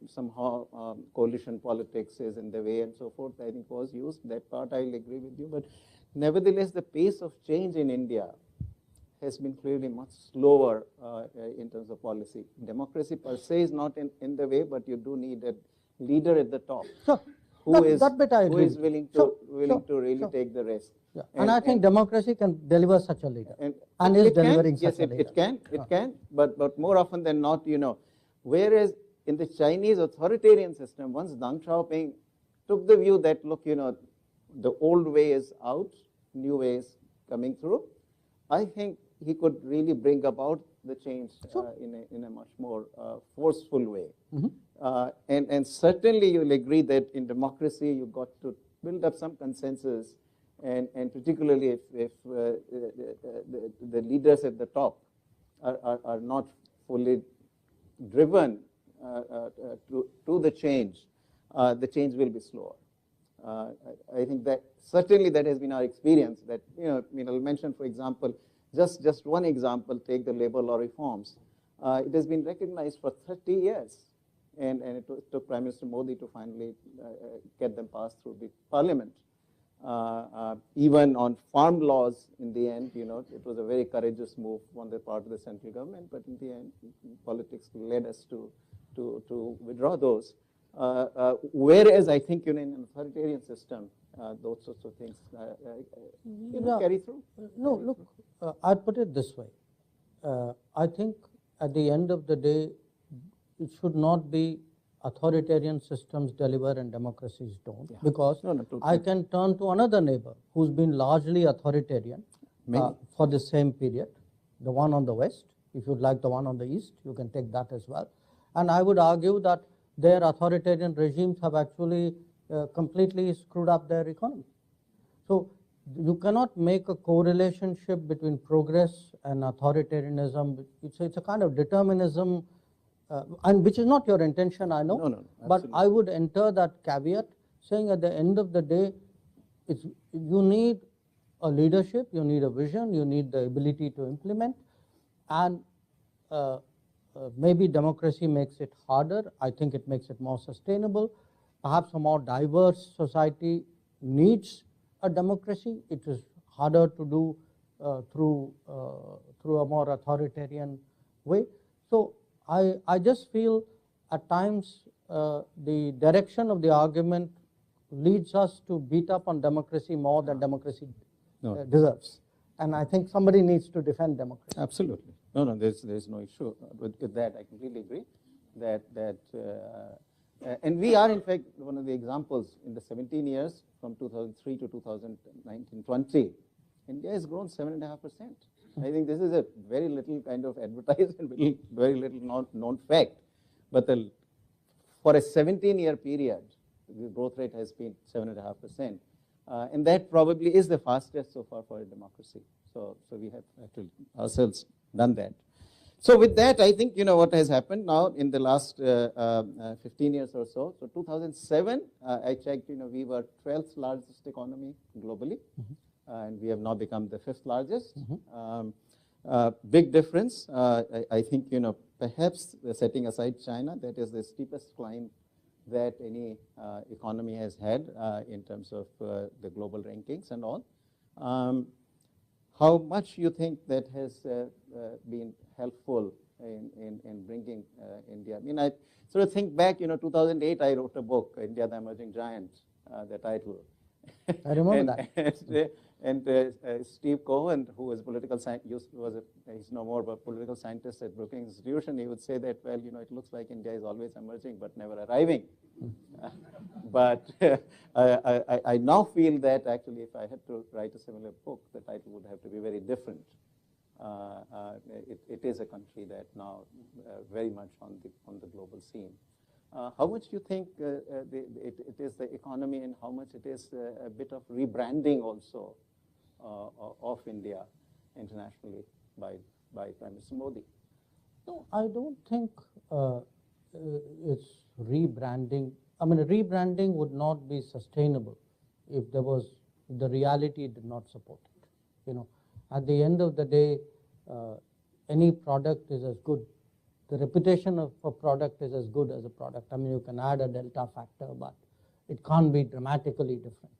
somehow coalition politics is in the way and so forth, I think was used. That part I'll agree with you. But nevertheless, the pace of change in India has been clearly much slower in terms of policy. Democracy per se is not in the way, but you do need a leader at the top who is willing to really take the risk. Yeah. And I think democracy can deliver such a leader, and is delivering such a leader. Yes, it can, but more often than not, whereas in the Chinese authoritarian system, once Deng Xiaoping took the view that, look, the old way is out, new way is coming through, I think he could really bring about the change in a much more forceful way. And certainly you'll agree that in democracy you got to build up some consensus, and particularly if the leaders at the top are not fully driven to the change will be slower. I think that certainly that has been our experience. That I'll mention, for example, just one example. Take the labor law reforms. It has been recognized for 30 years, and it took Prime Minister Modi to finally get them passed through the Parliament. Even on farm laws, in the end, it was a very courageous move on the part of the central government, but in the end, politics led us to withdraw those. Whereas I think in an authoritarian system, those sorts of things carry through. No, look, I'd put it this way. I think at the end of the day, it should not be authoritarian systems deliver and democracies don't. Yeah. Because I can turn to another neighbor who's been largely authoritarian for the same period, the one on the west. If you'd like the one on the east, you can take that as well. And I would argue that their authoritarian regimes have actually completely screwed up their economy. So you cannot make a correlationship between progress and authoritarianism. It's a kind of determinism, and which is not your intention, I know. No, but I would enter that caveat saying at the end of the day, you need a leadership, you need a vision, you need the ability to implement, and maybe democracy makes it harder. I think it makes it more sustainable. Perhaps a more diverse society needs a democracy. It is harder to do through a more authoritarian way. So I just feel at times the direction of the argument leads us to beat up on democracy more than democracy deserves. And I think somebody needs to defend democracy. Absolutely. No, there's no issue with that. I completely agree that and we are in fact one of the examples in the 17 years from 2003 to 2019-20. India has grown 7.5%. I think this is a very little kind of advertised and very little known fact. But for a 17-year period, the growth rate has been 7.5%. And that probably is the fastest so far for a democracy. So we have actually ourselves done that. So with that, I think what has happened now in the last 15 years or so. So 2007, I checked, we were 12th largest economy globally, and we have now become the 5th largest. Big difference. I think perhaps setting aside China, that is the steepest climb that any economy has had in terms of the global rankings and all. How much you think that has been helpful in bringing India? I mean, I sort of think back, 2008, I wrote a book, India, the Emerging Giant, the title. I remember that. And Steve Cohen, who was political scientist, he's no more a political scientist at Brookings Institution, he would say that, well, it looks like India is always emerging but never arriving. But I now feel that actually if I had to write a similar book, the title would have to be very different. It is a country that now very much on the global scene. How much do you think it is the economy, and how much it is a bit of rebranding also of India internationally by Prime Minister Modi? No, I don't think it's rebranding. I mean, rebranding would not be sustainable if the reality did not support it. At the end of the day, any product is as good. The reputation of a product is as good as a product. I mean, you can add a delta factor, but it can't be dramatically different.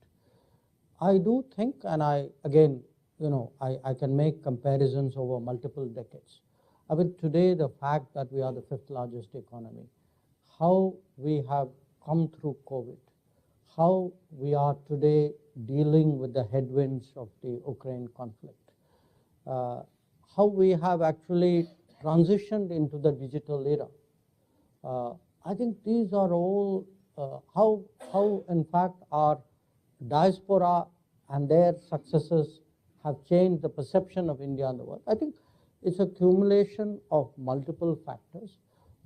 I do think, and I can make comparisons over multiple decades. I mean, today, the fact that we are the 5th largest economy, how we have come through COVID, how we are today dealing with the headwinds of the Ukraine conflict, how we have actually transitioned into the digital era. I think these are all how in fact our diaspora and their successes have changed the perception of India in the world. I think it's a accumulation of multiple factors,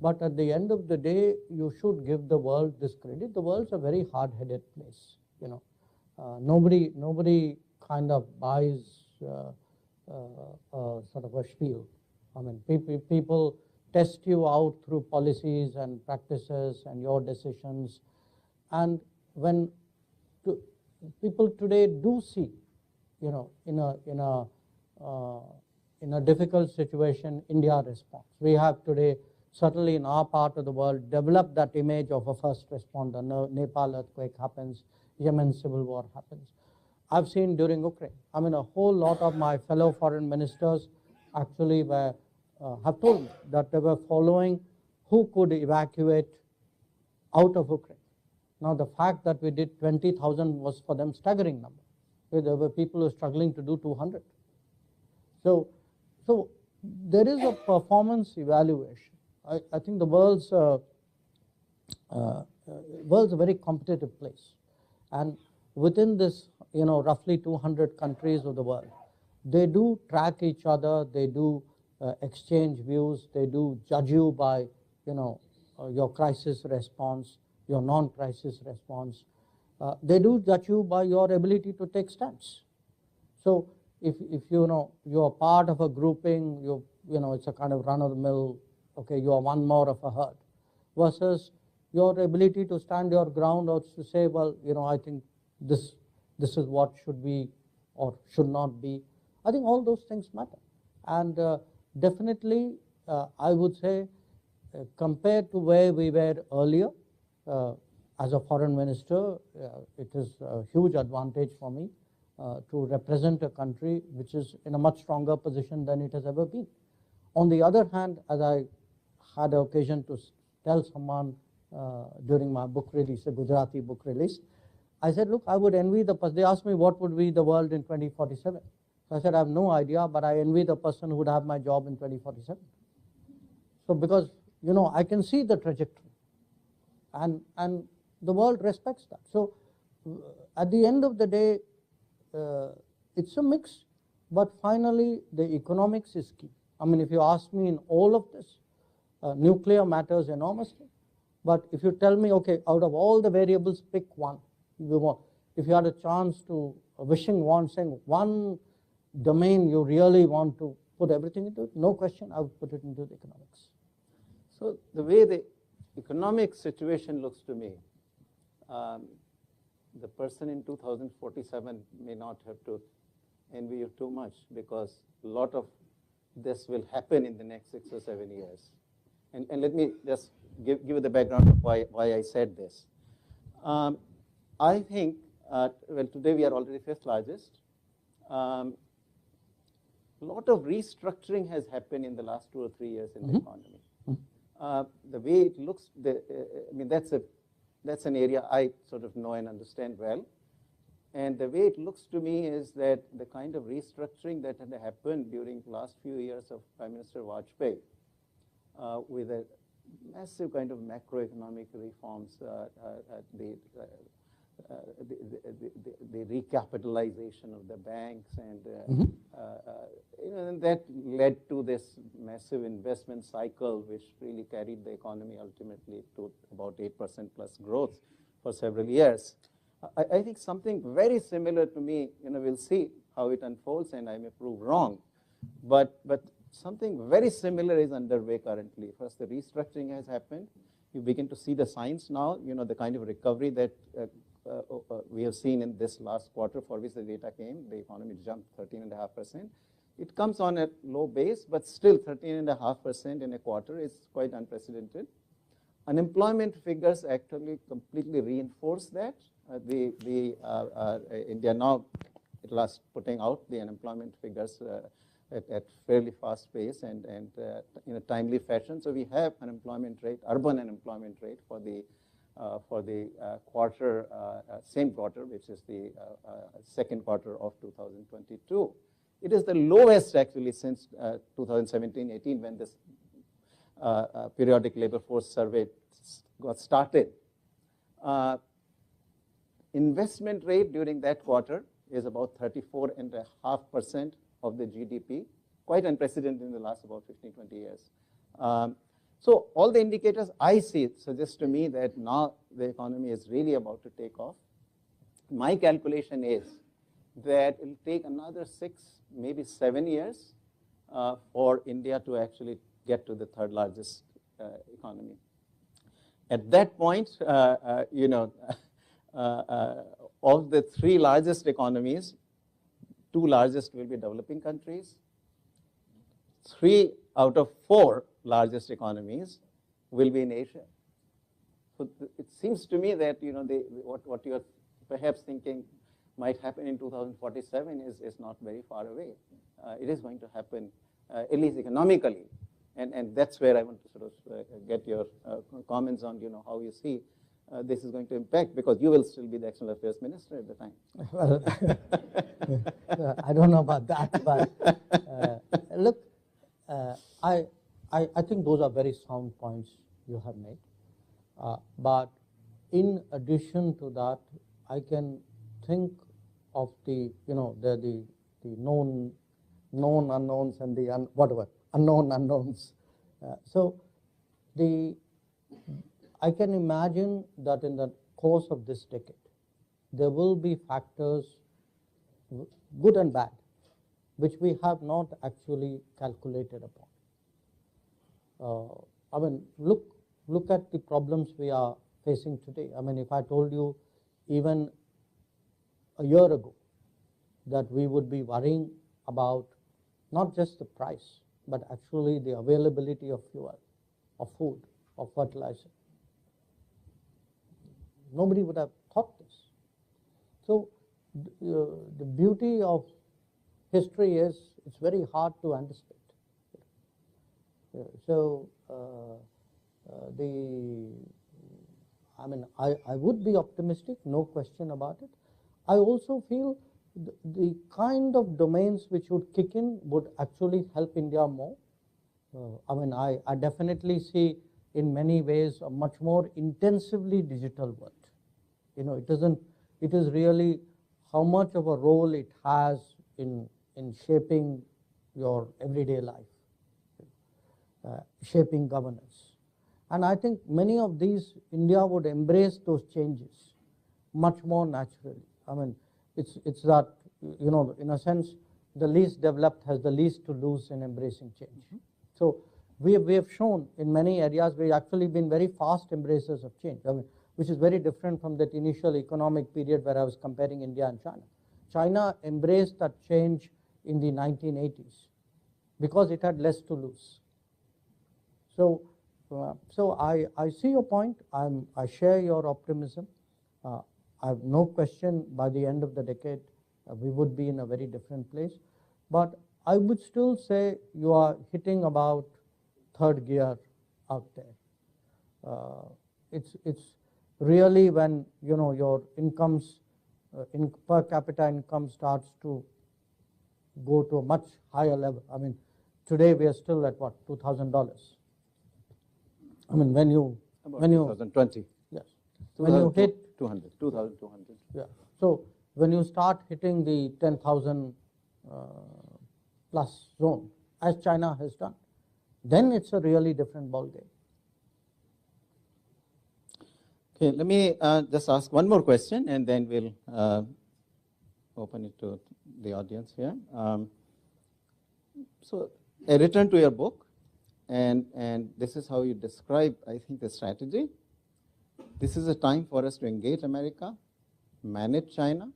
but at the end of the day, you should give the world this credit. The world's a very hard-headed place, you know. Nobody kind of buys sort of a spiel. I mean, people test you out through policies and practices and your decisions. And when people today do see, you know, in a difficult situation, India responds. We have today, certainly in our part of the world, developed that image of a first responder. Nepal earthquake happens, Yemen civil war happens. I've seen during Ukraine. I mean, a whole lot of my fellow foreign ministers actually have told me that they were following who could evacuate out of Ukraine. Now, the fact that we did 20,000 was for them staggering number. There were people who were struggling to do 200. So there is a performance evaluation. I think the world's a very competitive place, and within this, you know, roughly 200 countries of the world, they do track each other. They do exchange views. They do judge you by, you know, your crisis response, your non-crisis response. They do judge you by your ability to take stands. So if you know you're part of a grouping, you know it's a kind of run-of-the-mill. Okay, you are one more of a herd, versus your ability to stand your ground or to say, well, you know, I think this is what should be or should not be. I think all those things matter, and definitely I would say compared to where we were earlier as a foreign minister, it is a huge advantage for me to represent a country which is in a much stronger position than it has ever been. On the other hand, as I had the occasion to tell someone during my book release, a Gujarati book release, I said, look, I would envy the person. They asked me what would be the world in 2047. So I said, I have no idea, but I envy the person who would have my job in 2047. So because, you know, I can see the trajectory, and the world respects that. So at the end of the day, it's a mix, but finally the economics is key. I mean, if you ask me in all of this, nuclear matters enormously, but if you tell me, okay, out of all the variables, pick one. If you had a chance to, a wishing wand, saying one domain you really want to put everything into it, no question, I would put it into the economics. So the way the economic situation looks to me, the person in 2047 may not have to envy you too much, because a lot of this will happen in the next 6 or 7 years. And let me just give you the background of why I said this. I think, well, today we are already 5th largest. A lot of restructuring has happened in the last 2 or 3 years in the economy. The way it looks, I mean, that's an area I sort of know and understand well. And the way it looks to me is that the kind of restructuring that had happened during the last few years of Prime Minister Vajpayee, with a massive kind of macroeconomic reforms, the recapitalization of the banks, and you know, and that led to this massive investment cycle, which really carried the economy ultimately to about 8% plus growth for several years. I think something very similar to me, you know, we'll see how it unfolds, and I may prove wrong, but something very similar is underway currently. First, the restructuring has happened. You begin to see the signs now, you know, the kind of recovery that we have seen in this last quarter, for which the data came. The economy jumped 13.5%. It comes on a low base, but still 13.5% in a quarter is quite unprecedented. Unemployment figures actually completely reinforce that. India now at last putting out the unemployment figures at fairly fast pace and in a timely fashion. So we have unemployment rate, urban unemployment rate for the quarter, same quarter, which is the second quarter of 2022. It is the lowest actually since 2017-18, when this periodic labor force survey got started. Investment rate during that quarter is about 34.5% of the GDP, quite unprecedented in the last about 15, 20 years. So all the indicators I see suggest to me that now the economy is really about to take off. My calculation is that it will take another 6, maybe 7 years for India to actually get to the third largest economy. At that point, you know, of the 3 largest economies, 2 largest will be developing countries. 3 out of 4 largest economies will be in Asia. So it seems to me that, you know, what you are perhaps thinking might happen in 2047 is not very far away. It is going to happen, at least economically. And that's where I want to sort of get your comments on, you know, how you see this is going to impact, because you will still be the External Affairs Minister at the time. Well, I don't know about that, but look, I think those are very sound points you have made. But in addition to that, I can think of the, you know, the known unknowns and the unknown unknowns. So I can imagine that in the course of this decade, there will be factors, good and bad, which we have not actually calculated upon. I mean, look at the problems we are facing today. I mean, if I told you even a year ago that we would be worrying about not just the price, but actually the availability of fuel, of food, of fertilizer, nobody would have thought this. So the beauty of history is it's very hard to anticipate. So I mean, I would be optimistic, no question about it. I also feel the kind of domains which would kick in would actually help India more. I mean, I definitely see in many ways a much more intensively digital world. You know, it is really how much of a role it has in shaping your everyday life, shaping governance. And I think many of these, India would embrace those changes much more naturally. I mean, it's that, you know, in a sense, the least developed has the least to lose in embracing change. So we have shown in many areas we've actually been very fast embracers of change, I mean, which is very different from that initial economic period where I was comparing India and China. China embraced that change in the 1980s because it had less to lose. So I see your point. I share your optimism. I have no question by the end of the decade we would be in a very different place. But I would still say you are hitting about third gear out there. It's really when, you know, your incomes, per capita income starts to go to a much higher level. I mean, today we are still at what, $2,000. I mean, when you 2020. Yes. So when you hit 2,200. Yeah. So when you start hitting the 10,000 plus zone, as China has done, then it's a really different ballgame. Okay, let me just ask one more question, and then we'll open it to the audience here. So a return to your book, and this is how you describe, I think, the strategy. This is a time for us to engage America, manage China,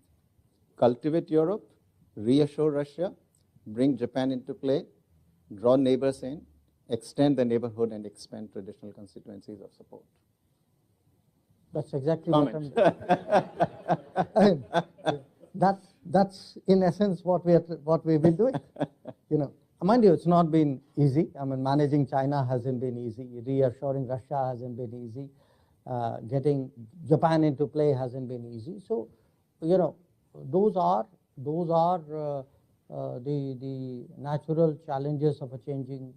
cultivate Europe, reassure Russia, bring Japan into play, draw neighbors in, extend the neighborhood, and expand traditional constituencies of support. That's exactly what I'm doing. That's in essence what we've been doing. You know, mind you, it's not been easy. I mean, managing China hasn't been easy. Reassuring Russia hasn't been easy. Getting Japan into play hasn't been easy. So, you know, those are the natural challenges of a changing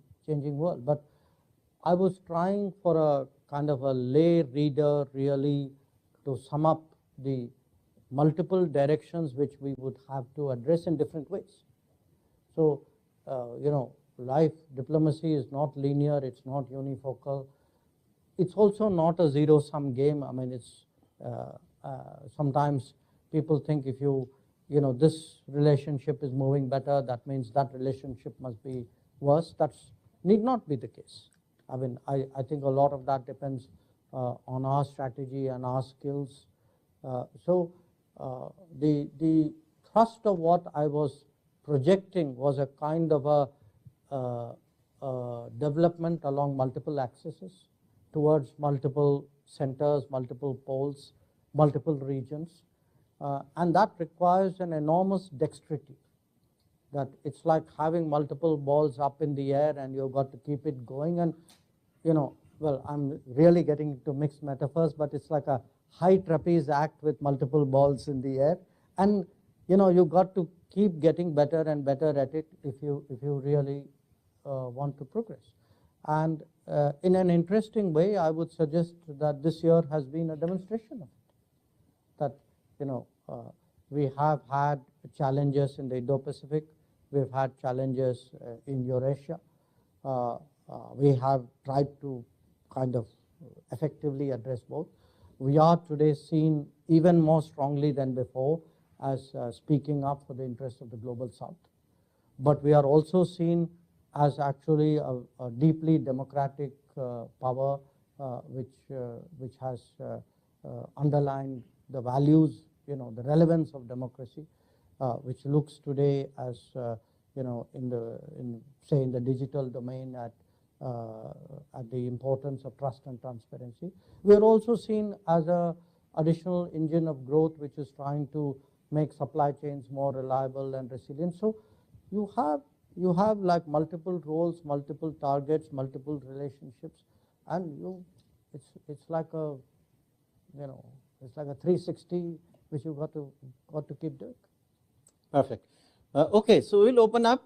world. But I was trying for a kind of a lay reader really to sum up the multiple directions which we would have to address in different ways. So, life diplomacy is not linear, it's not unifocal. It's also not a zero-sum game. I mean, it's sometimes people think if this relationship is moving better, that means that relationship must be worse. That need not be the case. I mean, I think a lot of that depends on our strategy and our skills. So the thrust of what I was projecting was a kind of a development along multiple axes towards multiple centers, multiple poles, multiple regions. And that requires an enormous dexterity. That it's like having multiple balls up in the air and you've got to keep it going. And, well, I'm really getting into mixed metaphors, but it's like a high trapeze act with multiple balls in the air. And, you've got to keep getting better and better at it if you really want to progress. And in an interesting way, I would suggest that this year has been a demonstration of it. That, we have had challenges in the Indo-Pacific. We've had challenges in Eurasia. We have tried to kind of effectively address both. We are today seen even more strongly than before as speaking up for the interests of the global South. But we are also seen as actually a deeply democratic power which has underlined the values, the relevance of democracy, which looks today as in the digital domain at the importance of trust and transparency. We are also seen as a additional engine of growth which is trying to make supply chains more reliable and resilient. So you have like multiple roles, multiple targets, multiple relationships, and it's like a it's like a 360 which you got to keep doing. Perfect. Okay, so we'll open up.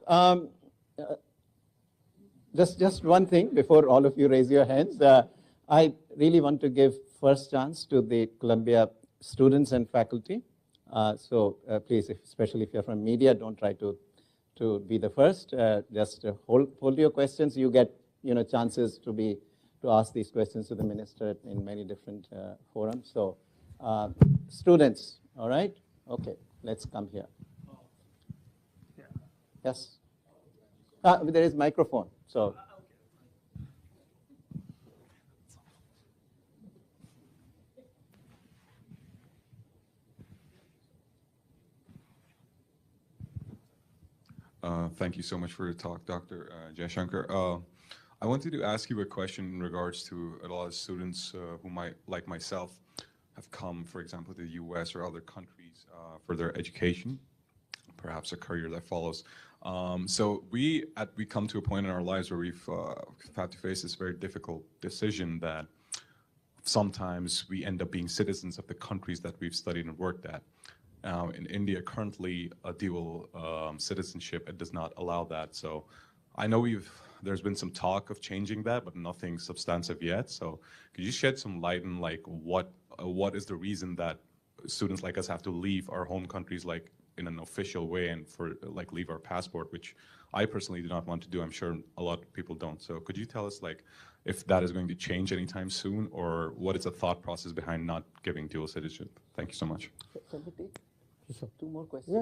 Just one thing before all of you raise your hands. I really want to give first chance to the Columbia students and faculty. So please, especially if you're from media, don't try to be the first. Just hold your questions. You get chances to ask these questions to the minister in many different forums. So students, all right? Okay, let's come here. Yes. There is microphone. So. Thank you so much for your talk, Dr. Jayashankar. I wanted to ask you a question in regards to a lot of students who might, like myself, have come, for example, to the US or other countries for their education, perhaps a career that follows. So we come to a point in our lives where we've had to face this very difficult decision that sometimes we end up being citizens of the countries that we've studied and worked at. In India, currently, a dual citizenship, it does not allow that. So I know there's been some talk of changing that, but nothing substantive yet. So could you shed some light on like what is the reason that students like us have to leave our home countries like in an official way and for like leave our passport, which I personally do not want to do. I'm sure a lot of people don't. So could you tell us like if that is going to change anytime soon, or what is the thought process behind not giving dual citizenship? Thank you so much. Can we take two more questions?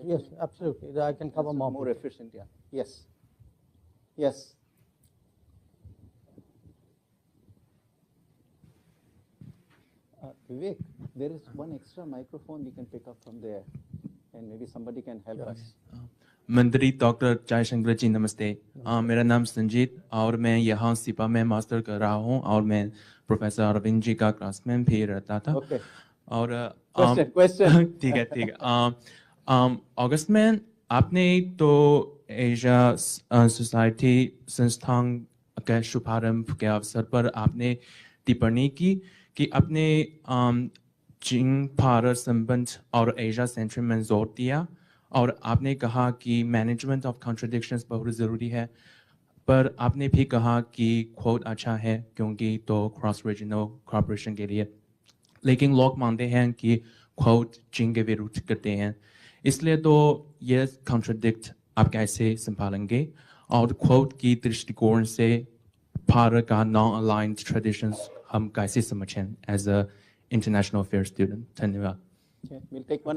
Yes, absolutely. I can cover more. More efficient, yeah. Yes. Yes. Vivek, there is one extra microphone we can pick up from there, and maybe somebody can help us. मंत्री doctor Jaishankar जी नमस्ते। मेरा नाम संजीत और मैं यहाँ सिपा में master कर रहा हूँ और मैं प्रोफेसर अरविंद जी का क्लासमेट भी रहता था। और ठीक है अगस्त में आपने तो एशिया सोसाइटी संस्थान के शुभारंभ के अवसर पर आपने टिप्पणी की कि अपने चीन भारत संबंध और एशिया सेंटर में जोर दिया और आपने कहा कि मैनेजमेंट ऑफ कॉन्ट्रडिक्शंस बहुत ज़रूरी है, पर आपने भी कहा कि क्वोट अच्छा है क्योंकि तो क्रॉस रीजनल कॉर्पोरेशन के लिए, लेकिन लोग मानते हैं कि क्वोट चीन के विरुद्ध करते हैं, इसलिए तो ये कॉन्ट्रडिक्ट आप कैसे संभालेंगे और क्वोट की दृष्टिकोण से भारत का नॉन अलाइंड ट्रेडिशंस हम कैसे समझें as a international affair student? धन्यवाद. Okay, we'll take one